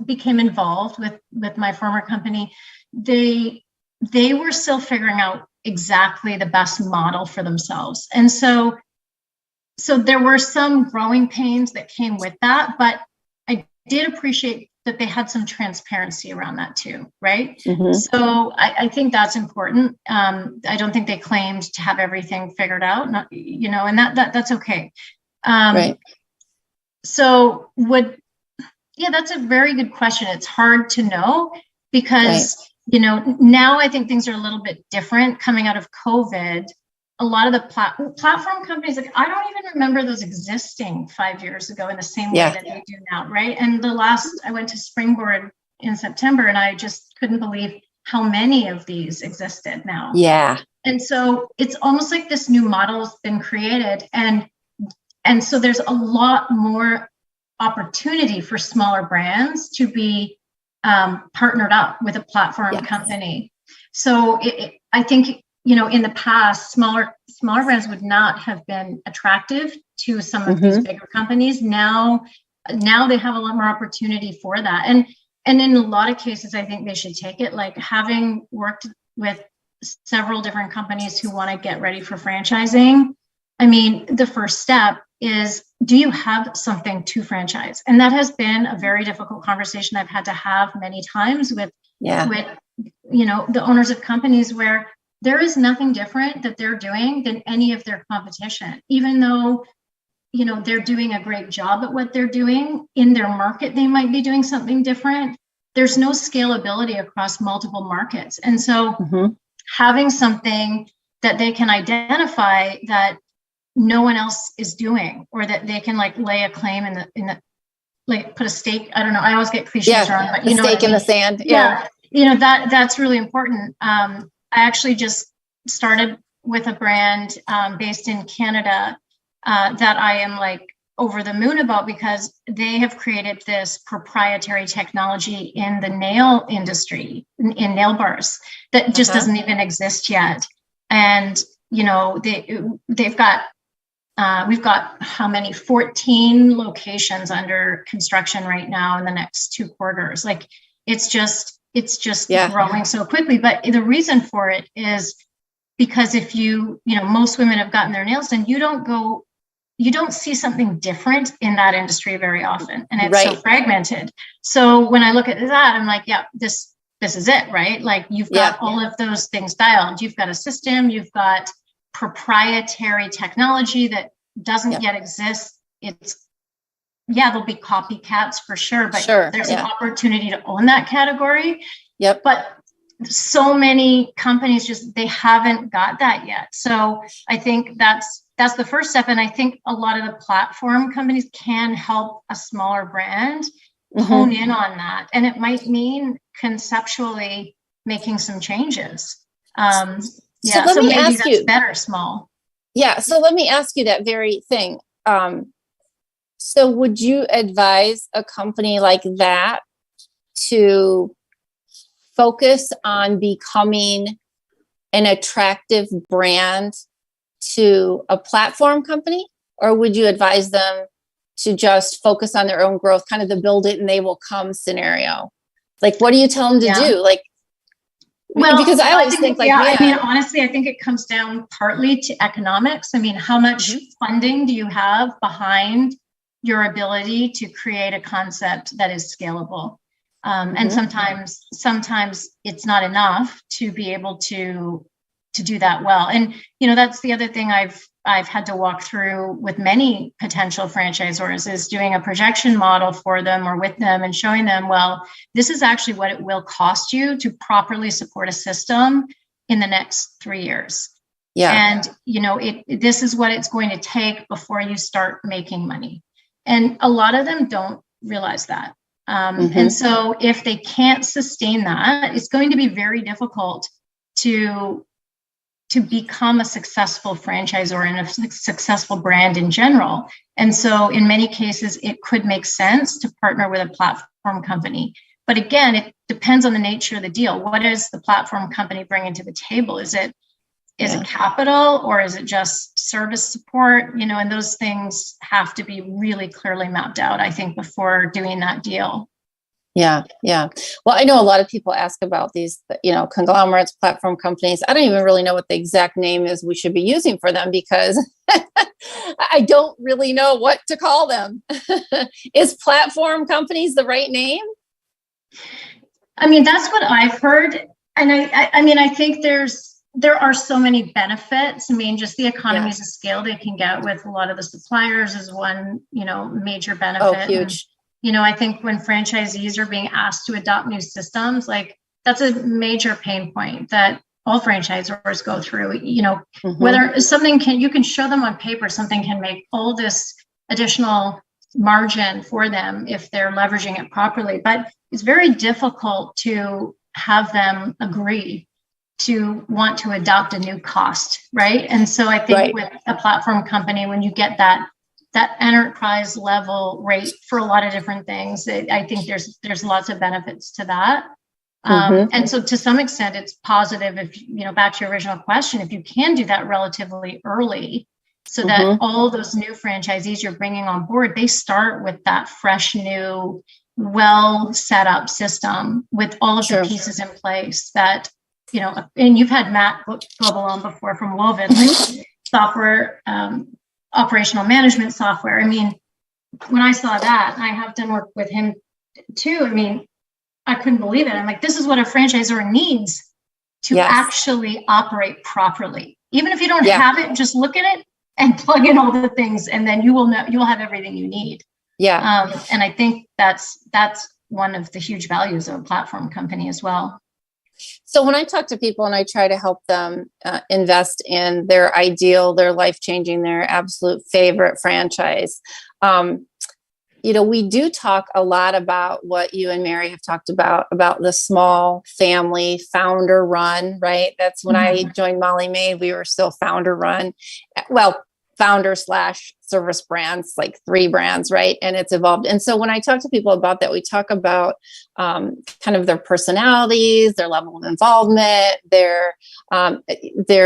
became involved with my former company, they were still figuring out exactly the best model for themselves. And so there were some growing pains that came with that, but I did appreciate that they had some transparency around that too, right? So I think that's important. I don't think they claimed to have everything figured out, not, you know, and that's okay. So that's a very good question. It's hard to know because, you know, now I think things are a little bit different coming out of COVID. A lot of the platform companies, like, I don't even remember those existing 5 years ago in the same way that they do now, right? And I went to Springboard in September, and I just couldn't believe how many of these existed now. Yeah. And so it's almost like this new model has been created, and so there's a lot more opportunity for smaller brands to be partnered up with a platform company. So I think, you know, in the past, smaller brands would not have been attractive to some of these bigger companies. Now they have a lot more opportunity for that. And in a lot of cases, I think they should take it. Like, having worked with several different companies who want to get ready for franchising, I mean, the first step is, do you have something to franchise? And that has been a very difficult conversation I've had to have many times with you know, the owners of companies, where there is nothing different that they're doing than any of their competition, even though, you know, they're doing a great job at what they're doing in their market. They might be doing something different. There's no scalability across multiple markets. And so having something that they can identify that no one else is doing, or that they can, like, lay a claim in the like, put a stake. I don't know. I always get cliches wrong, but you know, stake in the sand. Yeah. You know, that's really important. I actually just started with a brand based in Canada that I am like over the moon about, because they have created this proprietary technology in the nail industry, in nail bars, that just doesn't even exist yet. And, you know, we've got how many, 14 locations under construction right now in the next 2 quarters. Like it's just growing so quickly. But the reason for it is because if most women have gotten their nails done, you don't see something different in that industry very often. And it's so fragmented. So when I look at that, I'm like, yeah, this is it, right? Like you've got all of those things dialed. You've got a system, you've got proprietary technology that doesn't yet exist. There'll be copycats for sure, but there's an opportunity to own that category. Yep. But so many companies they haven't got that yet. So I think that's the first step. And I think a lot of the platform companies can help a smaller brand hone in on that. And it might mean conceptually making some changes. So maybe that's better small. Yeah. So let me ask you that very thing. So would you advise a company like that to focus on becoming an attractive brand to a platform company? Or would you advise them to just focus on their own growth, kind of the build it and they will come scenario? Like, what do you tell them to do? Like, well, because I always think like, I mean, honestly, I think it comes down partly to economics. I mean, how much funding do you have behind your ability to create a concept that is scalable? And sometimes it's not enough to be able to do that well. And, that's the other thing I've had to walk through with many potential franchisors, is doing a projection model for them or with them and showing them, well, this is actually what it will cost you to properly support a system in the next 3 years. Yeah. And, this is what it's going to take before you start making money. And a lot of them don't realize that. And so if they can't sustain that, it's going to be very difficult to become a successful franchisor and a successful brand in general. And so in many cases, it could make sense to partner with a platform company. But again, it depends on the nature of the deal. What is the platform company bringing to the table? Is it capital, or is it just service support? And those things have to be really clearly mapped out, I think, before doing that deal. Yeah. Yeah. Well, I know a lot of people ask about these, conglomerates, platform companies. I don't even really know what the exact name is we should be using for them, because I don't really know what to call them. Is platform companies the right name? I mean, that's what I've heard. And I think there are so many benefits. I mean, just the economies of scale they can get with a lot of the suppliers is one, major benefit. Oh, huge. And, I think when franchisees are being asked to adopt new systems, like that's a major pain point that all franchisors go through, whether something you can show them on paper, something can make all this additional margin for them if they're leveraging it properly. But it's very difficult to have them agree to want to adopt a new cost, right? And so I think with a platform company, when you get that enterprise level rate for a lot of different things, I think there's lots of benefits to that. And so to some extent, it's positive if, back to your original question, if you can do that relatively early, so that all those new franchisees you're bringing on board, they start with that fresh, new, well set up system with all of the pieces in place that, and you've had Matt Global on before from Woven, like software, operational management software. I mean, when I saw that, I have done work with him too. I mean, I couldn't believe it. I'm like, this is what a franchisor needs to actually operate properly. Even if you don't have it, just look at it and plug in all the things, and then you will have everything you need. Yeah. And I think that's one of the huge values of a platform company as well. So when I talk to people and I try to help them invest in their ideal, their life-changing, their absolute favorite franchise, we do talk a lot about what you and Mary have talked about the small family founder run, right? That's when I joined Molly Maid, we were still founder run. Well, founder / service brands, like 3 brands, right? And it's evolved. And so when I talk to people about that, we talk about kind of their personalities, their level of involvement, their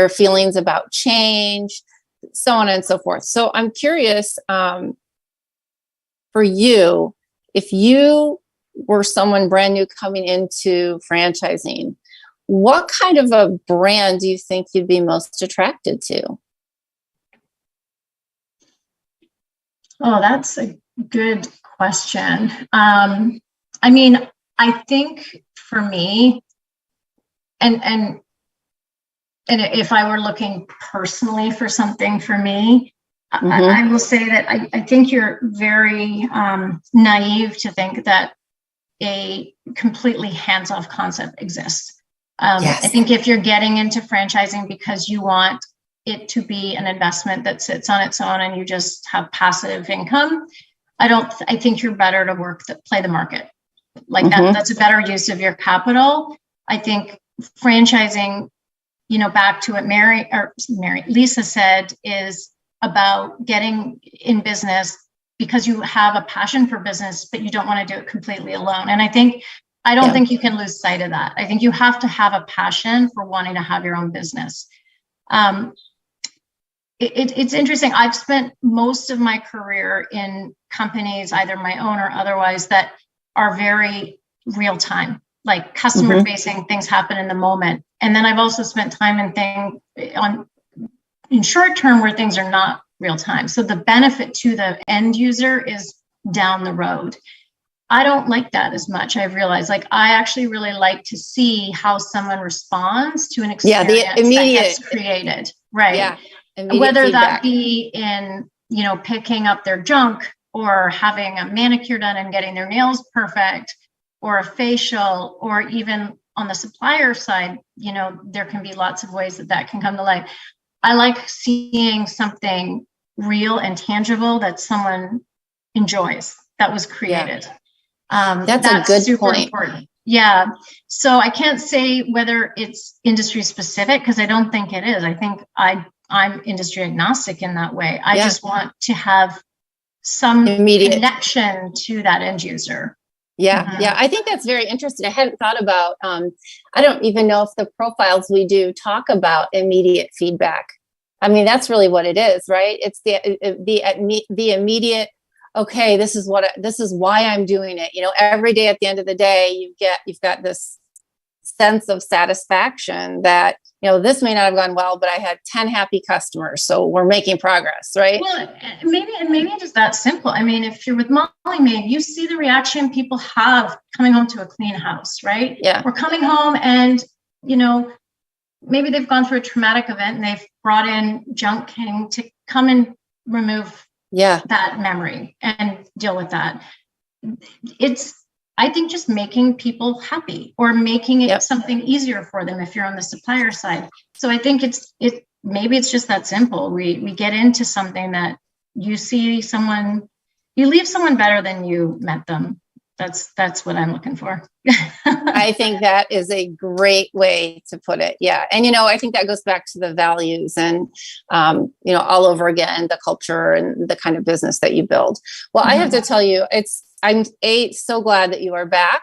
feelings about change, so on and so forth. So I'm curious, for you, if you were someone brand new coming into franchising, what kind of a brand do you think you'd be most attracted to? Oh, that's a good question. I mean, I think for me, and if I were looking personally for something for me, I will say that I think you're very naive to think that a completely hands-off concept exists. Yes. I think if you're getting into franchising because you want it to be an investment that sits on its own and you just have passive income, I think you're better to play the market. Like that's a better use of your capital. I think franchising, back to what Lisa said, is about getting in business because you have a passion for business, but you don't want to do it completely alone. And I don't think you can lose sight of that. I think you have to have a passion for wanting to have your own business. It's interesting. I've spent most of my career in companies, either my own or otherwise, that are very real time, like customer facing. Things happen in the moment. And then I've also spent time in short term where things are not real time. So the benefit to the end user is down the road. I don't like that as much. I've realized, I actually really like to see how someone responds to an experience that gets created. Right. Yeah. Whether feedback. that be in, picking up their junk or having a manicure done and getting their nails perfect, or a facial, or even on the supplier side, there can be lots of ways that can come to life. I like seeing something real and tangible that someone enjoys that was created. That's a good super point. Important. Yeah. So I can't say whether it's industry specific, because I don't think it is. I think I'm industry agnostic in that way. I just want to have some immediate connection to that end user. Yeah. Yeah. I think that's very interesting. I hadn't thought about, I don't even know if the profiles we do talk about immediate feedback. I mean, that's really what it is, right? It's the immediate, okay, this is why I'm doing it. Every day at the end of the day, you've got this sense of satisfaction that, this may not have gone well, but I had 10 happy customers. So we're making progress, right? Well, maybe just that simple. I mean, if you're with Molly Maid, you see the reaction people have coming home to a clean house, right? Yeah. We're coming home and, maybe they've gone through a traumatic event and they've brought in junk king to come and remove that memory and deal with that. I think just making people happy or making it something easier for them if you're on the supplier side. So I think maybe it's just that simple. We get into something that you leave someone better than you met them. That's what I'm looking for. I think that is a great way to put it. Yeah. And, I think that goes back to the values and, all over again, the culture and the kind of business that you build. Well, I have to tell you, I'm so glad that you are back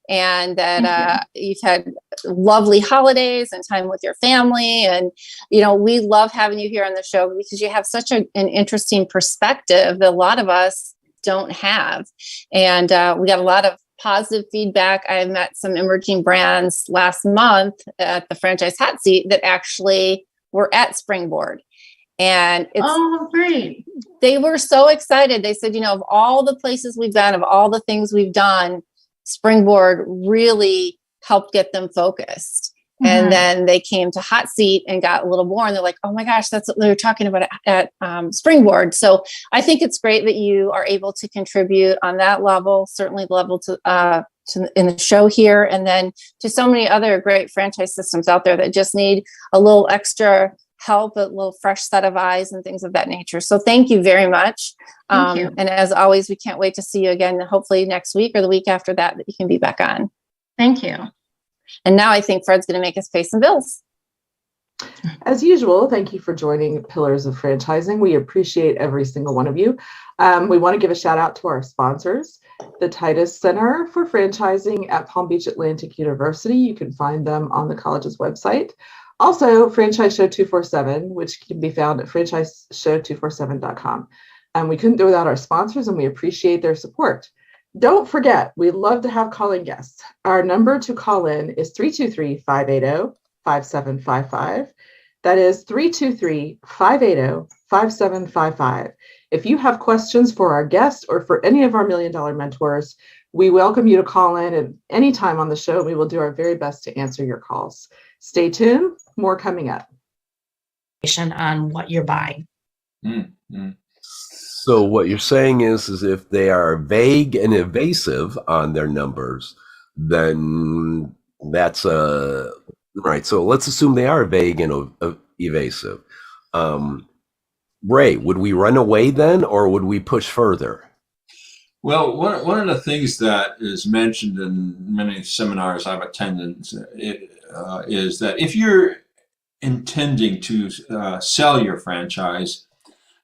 and that you've had lovely holidays and time with your family. And, we love having you here on the show because you have such an interesting perspective that a lot of us don't have. And we got a lot of positive feedback. I met some emerging brands last month at the Franchise Hot Seat that actually were at Springboard. And great. They were so excited. They said, of all the places we've been, of all the things we've done, Springboard really helped get them focused. And then they came to Hot Seat and got a little more, and they're like, oh my gosh, that's what they were talking about at Springboard. So I think it's great that you are able to contribute on that level, certainly level to in the show here, and then to so many other great franchise systems out there that just need a little extra help, a little fresh set of eyes and things of that nature. So thank you very much. Thank you. And as always, we can't wait to see you again, hopefully next week or the week after that you can be back on. Thank you. And now I think Fred's going to make us pay some bills. As usual, thank you for joining Pillars of Franchising. We appreciate every single one of you. We want to give a shout out to our sponsors, the Titus Center for Franchising at Palm Beach Atlantic University. You can find them on the college's website. Also, Franchise Show 247, which can be found at franchiseshow247.com. We couldn't do without our sponsors, and we appreciate their support. Don't forget, we'd love to have calling guests. Our number to call in is 323-580-5755. That is 323-580-5755. If you have questions for our guests or for any of our $1 Million Mentors, we welcome you to call in at any time on the show. We will do our very best to answer your calls. Stay tuned. More coming up. On what you're buying. Mm-hmm. So what you're saying is if they are vague and evasive on their numbers, then that's right. So let's assume they are vague and evasive. Ray, would we run away then, or would we push further? Well, one of the things that is mentioned in many seminars I've attended is that if you're intending to sell your franchise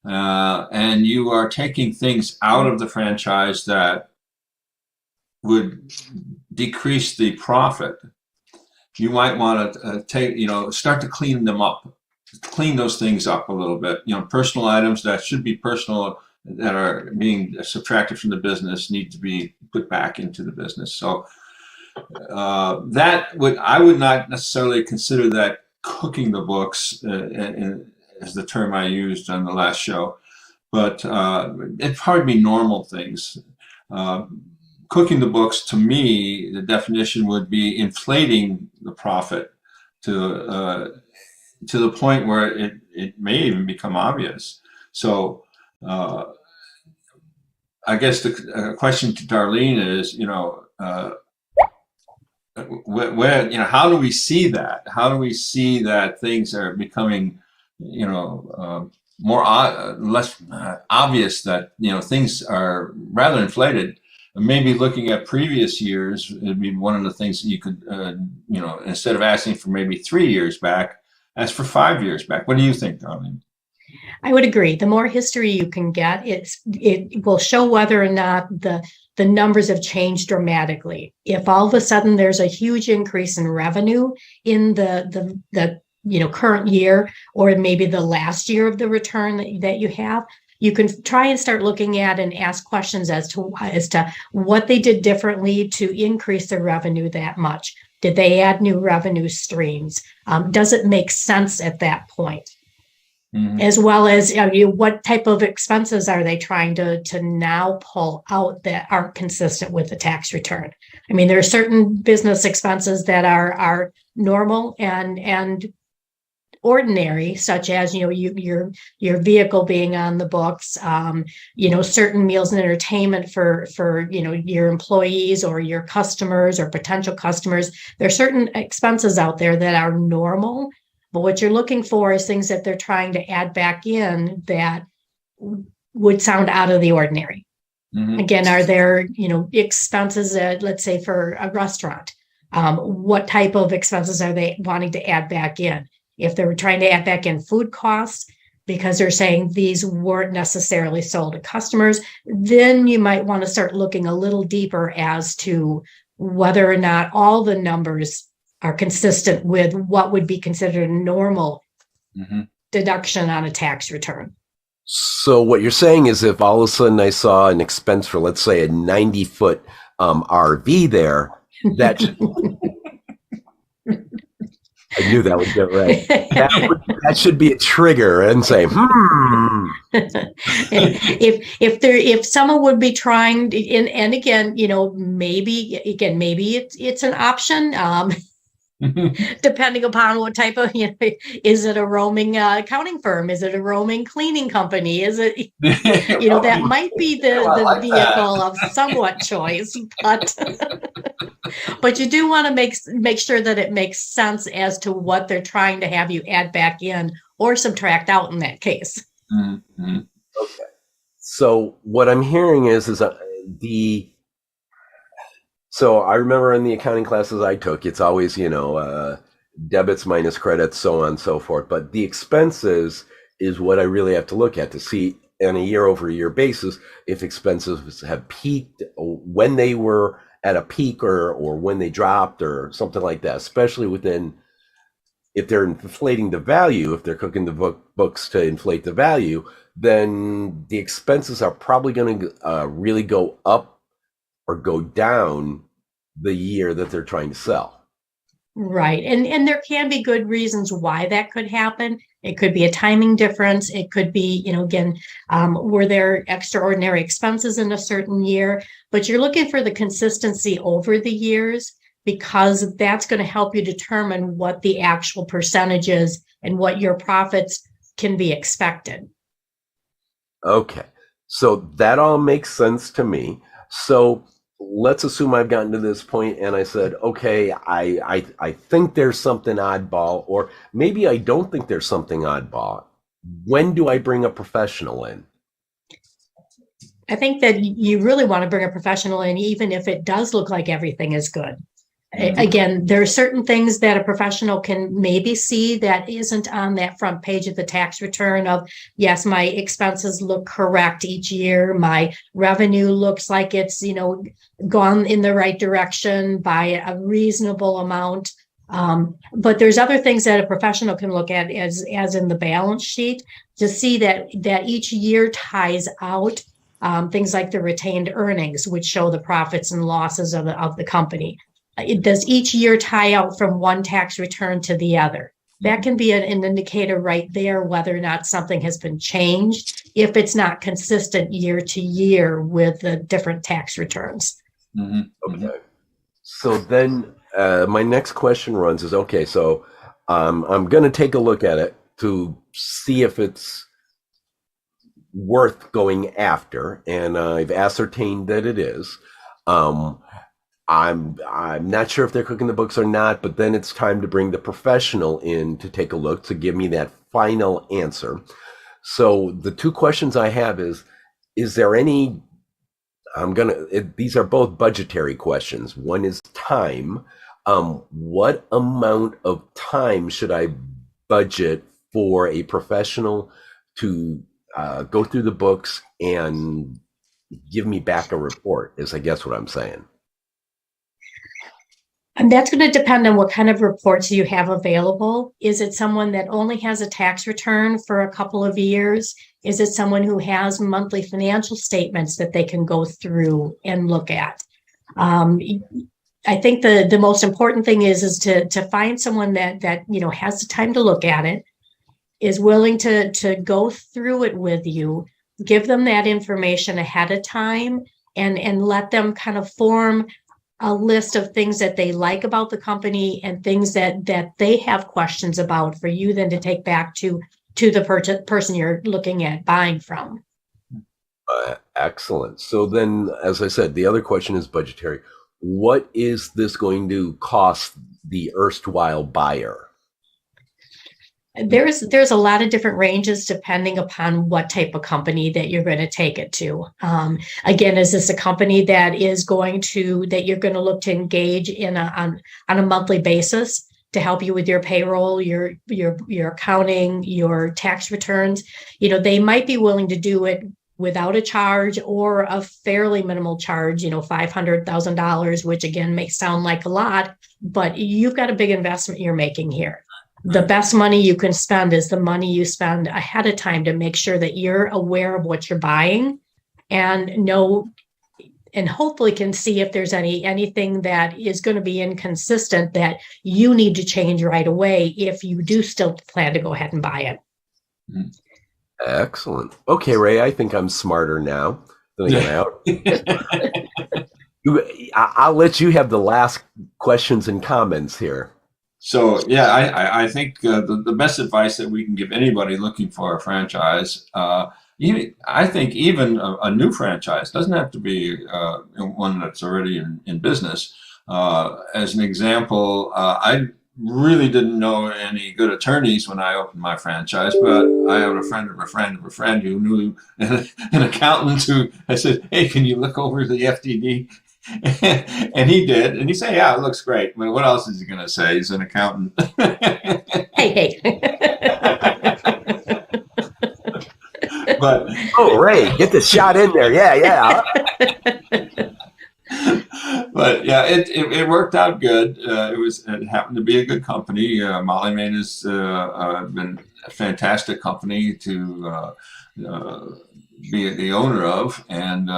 and you are taking things out of the franchise that would decrease the profit, you might want to start to clean them up, clean those things up a little bit. Personal items that should be personal that are being subtracted from the business need to be put back into the business. So I would not necessarily consider that cooking the books, as the term I used on the last show, but it'd probably be normal things. Cooking the books, to me, the definition would be inflating the profit to the point where it may even become obvious. So I guess the question to Darlene is, how do we see that? How do we see that things are becoming, less obvious, that things are rather inflated? Maybe looking at previous years would be one of the things that you could, instead of asking for maybe 3 years back, ask for 5 years back. What do you think, Darlene? I would agree. The more history you can get, it will show whether or not the numbers have changed dramatically. If all of a sudden there's a huge increase in revenue in the current year, or maybe the last year of the return that you have, you can try and start looking at and ask questions as to what they did differently to increase their revenue that much. Did they add new revenue streams? Does it make sense at that point? Mm-hmm. As well as what type of expenses are they trying to now pull out that aren't consistent with the tax return? I mean, there are certain business expenses that are normal and ordinary, such as your vehicle being on the books, certain meals and entertainment for your employees or your customers or potential customers. There are certain expenses out there that are normal. But what you're looking for is things that they're trying to add back in that would sound out of the ordinary. Mm-hmm. Again, are there, expenses, let's say for a restaurant? What type of expenses are they wanting to add back in? If they're trying to add back in food costs because they're saying these weren't necessarily sold to customers, then you might want to start looking a little deeper as to whether or not all the numbers are consistent with what would be considered a normal deduction on a tax return. So what you're saying is if all of a sudden I saw an expense for, let's say, a 90-foot RV there, that I knew that would get right. That should be a trigger and say, If someone would be trying, and again, maybe it's an option. Depending upon what type of, is it a roaming accounting firm? Is it a roaming cleaning company? Is it, that might be the vehicle of somewhat choice, but But you do want to make sure that it makes sense as to what they're trying to have you add back in or subtract out in that case. Mm-hmm. Okay. So what I'm hearing is so I remember in the accounting classes I took, it's always, debits minus credits, so on and so forth. But the expenses is what I really have to look at to see on a year-over-year basis if expenses have peaked, or when they were at a peak, or when they dropped, or something like that, especially if they're inflating the value, if they're cooking the books to inflate the value, then the expenses are probably going to really go up or go down the year that they're trying to sell. Right. And there can be good reasons why that could happen. It could be a timing difference. It could be, again, were there extraordinary expenses in a certain year? But you're looking for the consistency over the years, because that's going to help you determine what the actual percentage is and what your profits can be expected. Okay. So that all makes sense to me. So let's assume I've gotten to this point and I said, okay, I think there's something oddball, or maybe I don't think there's something oddball. When do I bring a professional in? I think that you really want to bring a professional in, even if it does look like everything is good. Again, there are certain things that a professional can maybe see that isn't on that front page of the tax return of, yes, my expenses look correct each year. My revenue looks like it's, gone in the right direction by a reasonable amount. But there's other things that a professional can look at as in the balance sheet to see that each year ties out things like the retained earnings, which show the profits and losses of the company. Does each year tie out from one tax return to the other? That can be an indicator right there whether or not something has been changed if it's not consistent year to year with the different tax returns. Mm-hmm. Okay. So then my next question runs is, okay, so I'm going to take a look at it to see if it's worth going after, and I've ascertained that it is. I'm not sure if they're cooking the books or not, but then it's time to bring the professional in to take a look to give me that final answer. So the two questions I have is there any, these are both budgetary questions. One is time. What amount of time should I budget for a professional to go through the books and give me back a report, is I guess what I'm saying. And that's going to depend on what kind of reports you have available. Is it someone that only has a tax return for a couple of years? Is it someone who has monthly financial statements that they can go through and look at? I think the most important thing is to find someone that has the time to look at it, is willing to go through it with you, give them that information ahead of time, and let them kind of form a list of things that they like about the company and things that they have questions about for you then to take back to the person you're looking at buying from. Excellent. So then, as I said, the other question is budgetary. What is this going to cost the erstwhile buyer? There's a lot of different ranges depending upon what type of company that you're going to take it to. Again, is this a company that you're going to look to engage in on a monthly basis to help you with your payroll, your accounting, your tax returns? They might be willing to do it without a charge or a fairly minimal charge, $500,000, which again may sound like a lot, but you've got a big investment you're making here. The best money you can spend is the money you spend ahead of time to make sure that you're aware of what you're buying and know, and hopefully can see if there's anything that is going to be inconsistent that you need to change right away if you do still plan to go ahead and buy it. Excellent. Okay, Ray, I think I'm smarter now. I'll let you have the last questions and comments here. So, yeah, I think the best advice that we can give anybody looking for a franchise, I think even a new franchise, doesn't have to be one that's already in business, As an example, I really didn't know any good attorneys when I opened my franchise, but I had a friend of a friend of a friend who knew an accountant who I said, "Hey, can you look over the FDD?" And he did, and he said, "Yeah, it looks great." But what else is he going to say? He's an accountant. Hey. But Ray, get the shot in there. Yeah. But yeah, it worked out good. It happened to be a good company. Molly Maid has been a fantastic company to be the owner of, and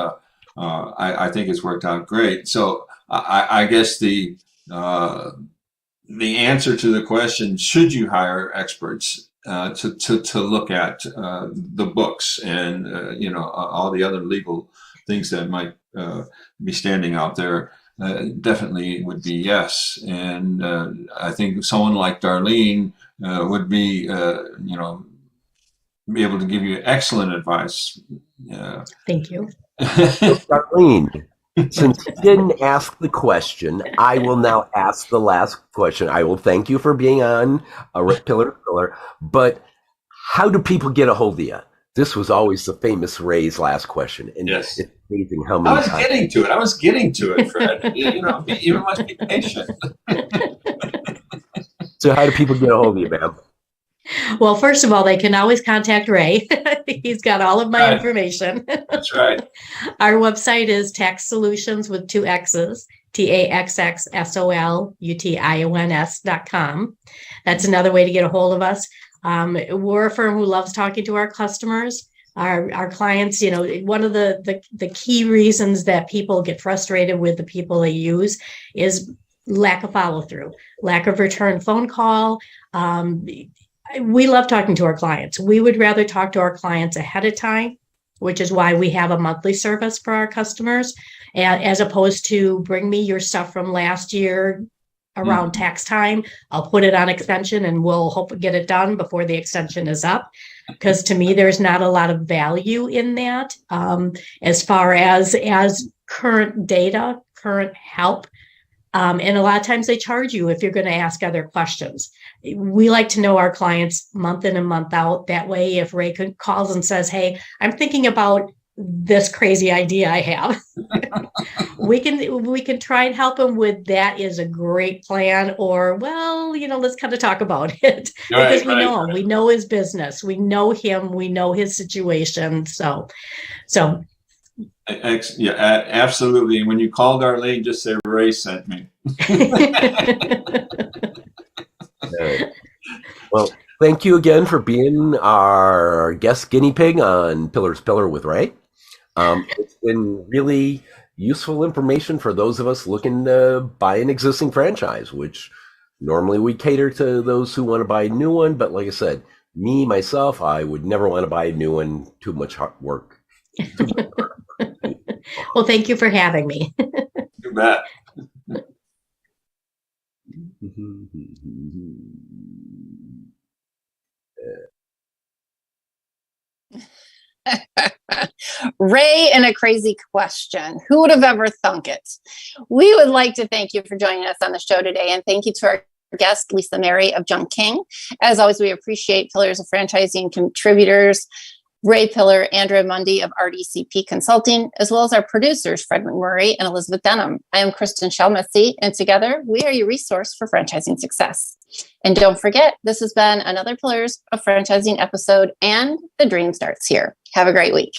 I think it's worked out great. So I guess the answer to the question, should you hire experts to look at the books and all the other legal things that might be standing out there, definitely would be yes. And I think someone like Darlene would be be able to give you excellent advice. Thank you. So Darlene, since you didn't ask the question, I will now ask the last question. I will thank you for being on Pillar to Pillar, but how do people get a hold of you? This was always the famous Ray's last question. And yes. It's amazing how many times. I was getting to it, Fred. You must be patient. So how do people get a hold of you, ma'am? Well, first of all, they can always contact Ray. He's got all of my information. That's right. Our website is Tax Solutions with 2 X's, TAXXSOLUTIONS.com. That's another way to get a hold of us. We're a firm who loves talking to our customers, our clients. One of the key reasons that people get frustrated with the people they use is lack of follow through, lack of return phone call. We love talking to our clients. We would rather talk to our clients ahead of time, which is why we have a monthly service for our customers, as opposed to bring me your stuff from last year around tax time. I'll put it on extension and we'll hope to get it done before the extension is up. Because to me, there's not a lot of value in that as far as current data, current help. And a lot of times they charge you if you're going to ask other questions. We like to know our clients month in and month out. That way, if Ray calls and says, "Hey, I'm thinking about this crazy idea I have," we can try and help him with that. Is a great plan. Or, well, let's kind of talk about it. Because we know his business, we know him, we know his situation. So. Yeah, absolutely. When you call Darlene, just say Ray sent me. Well, thank you again for being our guest guinea pig on Pillar to Pillar with Ray. It's been really useful information for those of us looking to buy an existing franchise, which normally we cater to those who want to buy a new one. But like I said, myself, I would never want to buy a new one. Too much hard work. Well, thank you for having me. You bet. Ray and a crazy question. Who would have ever thunk it? We would like to thank you for joining us on the show today, and thank you to our guest, Lisa Mary of Junk King. As always, we appreciate Pillars of Franchising contributors, Ray Pillar, Andrea Mundy of RDCP Consulting, as well as our producers, Fred McMurray and Elizabeth Denham. I am Kristin Selmeczy, and together we are your resource for franchising success. And don't forget, this has been another Pillars of Franchising episode, and the dream starts here. Have a great week.